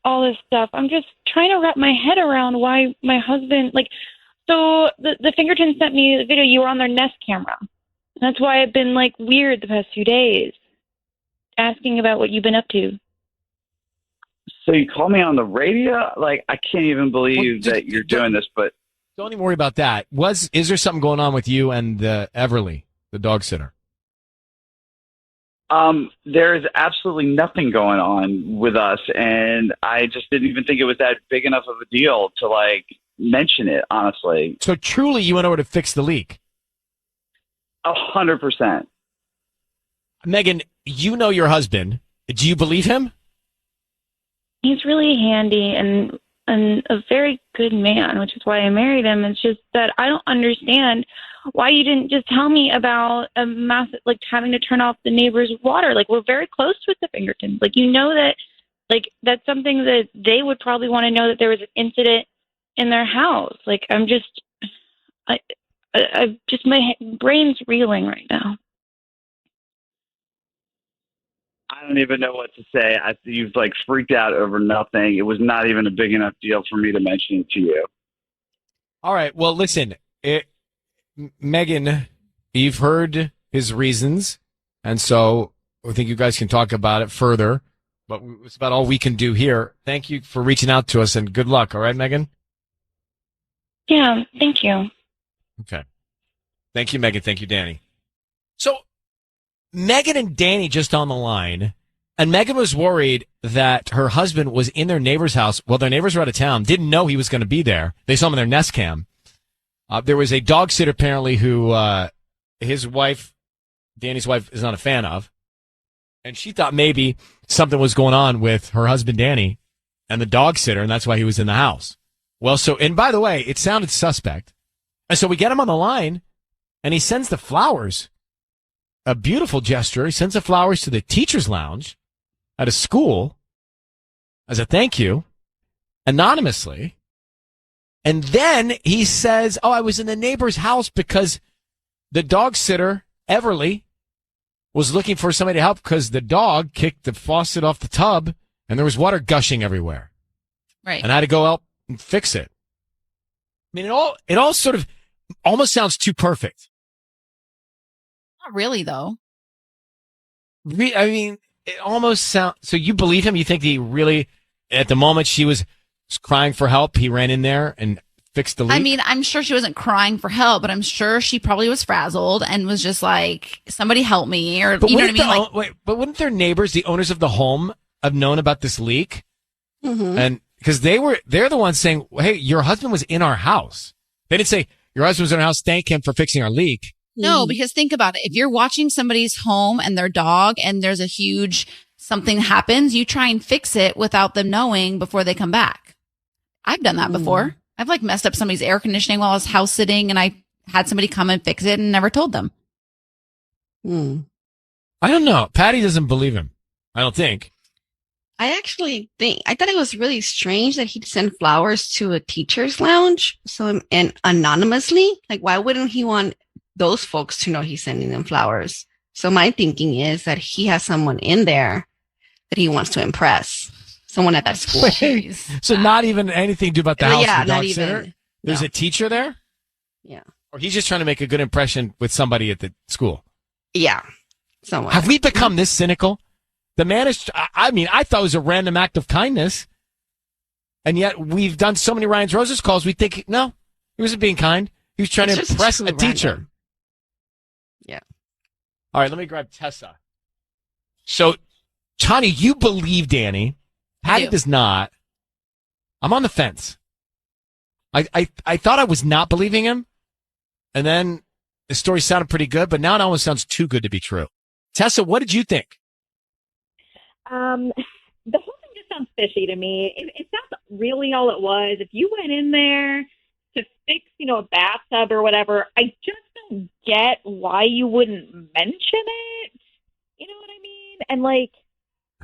all this stuff, I'm just trying to wrap my head around why my husband, like, so the Fingerton sent me the video. You were on their Nest camera. That's why I've been, like, weird the past few days, asking about what you've been up to. So you call me on the radio? Like, I can't even believe that you're doing this, but... Don't even worry about that. Is there something going on with you and Everly, the dog sitter? There is absolutely nothing going on with us, and I just didn't even think it was that big enough of a deal to like mention it. Honestly, So truly, you went over to fix the leak. 100%. Megan, you know your husband. Do you believe him? He's really handy and a very good man, which is why I married him. It's just that I don't understand why you didn't just tell me about a massive, like having to turn off the neighbor's water. Like we're very close with the Pinkertons. Like you know that, like that's something that they would probably want to know that there was an incident in their house. Like I'm just, I just my brain's reeling right now. I don't even know what to say. You've like freaked out over nothing. It was not even a big enough deal for me to mention it to you. All right. Well, listen, Megan, you've heard his reasons, and so I think you guys can talk about it further. But it's about all we can do here. Thank you for reaching out to us, and good luck. All right, Megan? Yeah, thank you. Okay. Thank you, Megan. Thank you, Danny. So Megan and Danny just on the line, and Megan was worried that her husband was in their neighbor's house. Well, their neighbors were out of town, didn't know he was going to be there. They saw him in their Nest Cam. There was a dog sitter apparently who his wife, Danny's wife, is not a fan of, and she thought maybe something was going on with her husband Danny and the dog sitter, and that's why he was in the house. Well, and by the way, it sounded suspect, and so we get him on the line, and he sends the flowers. A beautiful gesture. He sends the flowers to the teacher's lounge at a school as a thank you, anonymously. And then he says, oh, I was in the neighbor's house because the dog sitter, Everly, was looking for somebody to help because the dog kicked the faucet off the tub and there was water gushing everywhere. Right. And I had to go out and fix it. I mean, it all sort of almost sounds too perfect. Not really, though. I mean, it almost sounds. So you believe him? You think he really, at the moment she was crying for help, he ran in there and fixed the leak? I mean, I'm sure she wasn't crying for help, but I'm sure she probably was frazzled and was just like, somebody help me, or you know what I mean? But wouldn't their neighbors, the owners of the home, have known about this leak? Mm-hmm. And because they're the ones saying, hey, your husband was in our house. They didn't say, your husband was in our house, thank him for fixing our leak. No, because think about it. If you're watching somebody's home and their dog and there's a huge something happens, you try and fix it without them knowing before they come back. I've done that before. I've like messed up somebody's air conditioning while I was house sitting and I had somebody come and fix it and never told them. I don't know. Patty doesn't believe him. I don't think. I thought it was really strange that he'd send flowers to a teacher's lounge. And anonymously, like, why wouldn't he want those folks to know he's sending them flowers? So my thinking is that he has someone in there that he wants to impress. Someone at that school. So not even anything to do about the house. Yeah, the dog not even. sitter? There's a teacher there? Yeah. Or he's just trying to make a good impression with somebody at the school. Yeah. Someone. Have we become this cynical? The man is, I mean, I thought it was a random act of kindness. And yet we've done so many Ryan's Roses calls, we think, no, he wasn't being kind. He was trying to impress a teacher. Random. Yeah. All right, let me grab Tessa. So, Tanya, you believe Danny. Patty does not. I'm on the fence. I thought I was not believing him. And then the story sounded pretty good, but now it almost sounds too good to be true. Tessa, what did you think? The whole thing just sounds fishy to me. If that's really all it was, if you went in there to fix, a bathtub or whatever, I just don't get why you wouldn't mention it. You know what I mean? And like,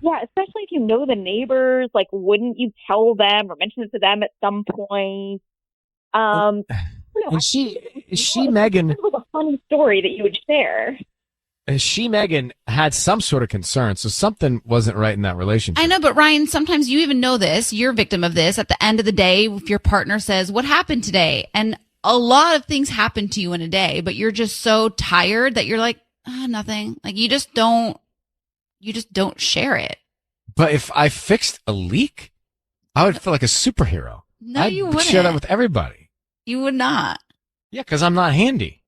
yeah, especially if you know the neighbors, like, wouldn't you tell them or mention it to them at some point? And Megan, it was a funny story that you would share. Megan, had some sort of concern, so something wasn't right in that relationship. I know, but Ryan, sometimes you even know this. You're a victim of this. At the end of the day, if your partner says, what happened today? And a lot of things happen to you in a day, but you're just so tired that you're like, nothing. Like you just don't share it. But if I fixed a leak, I would feel like a superhero. No, I'd you wouldn't. share that with everybody. You would not. Yeah, because I'm not handy.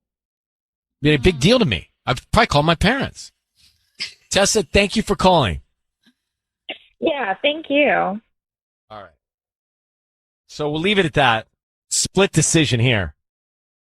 It'd be a big deal to me. I'd probably call my parents. Tessa, thank you for calling. Yeah, thank you. All right. So we'll leave it at that. Split decision here.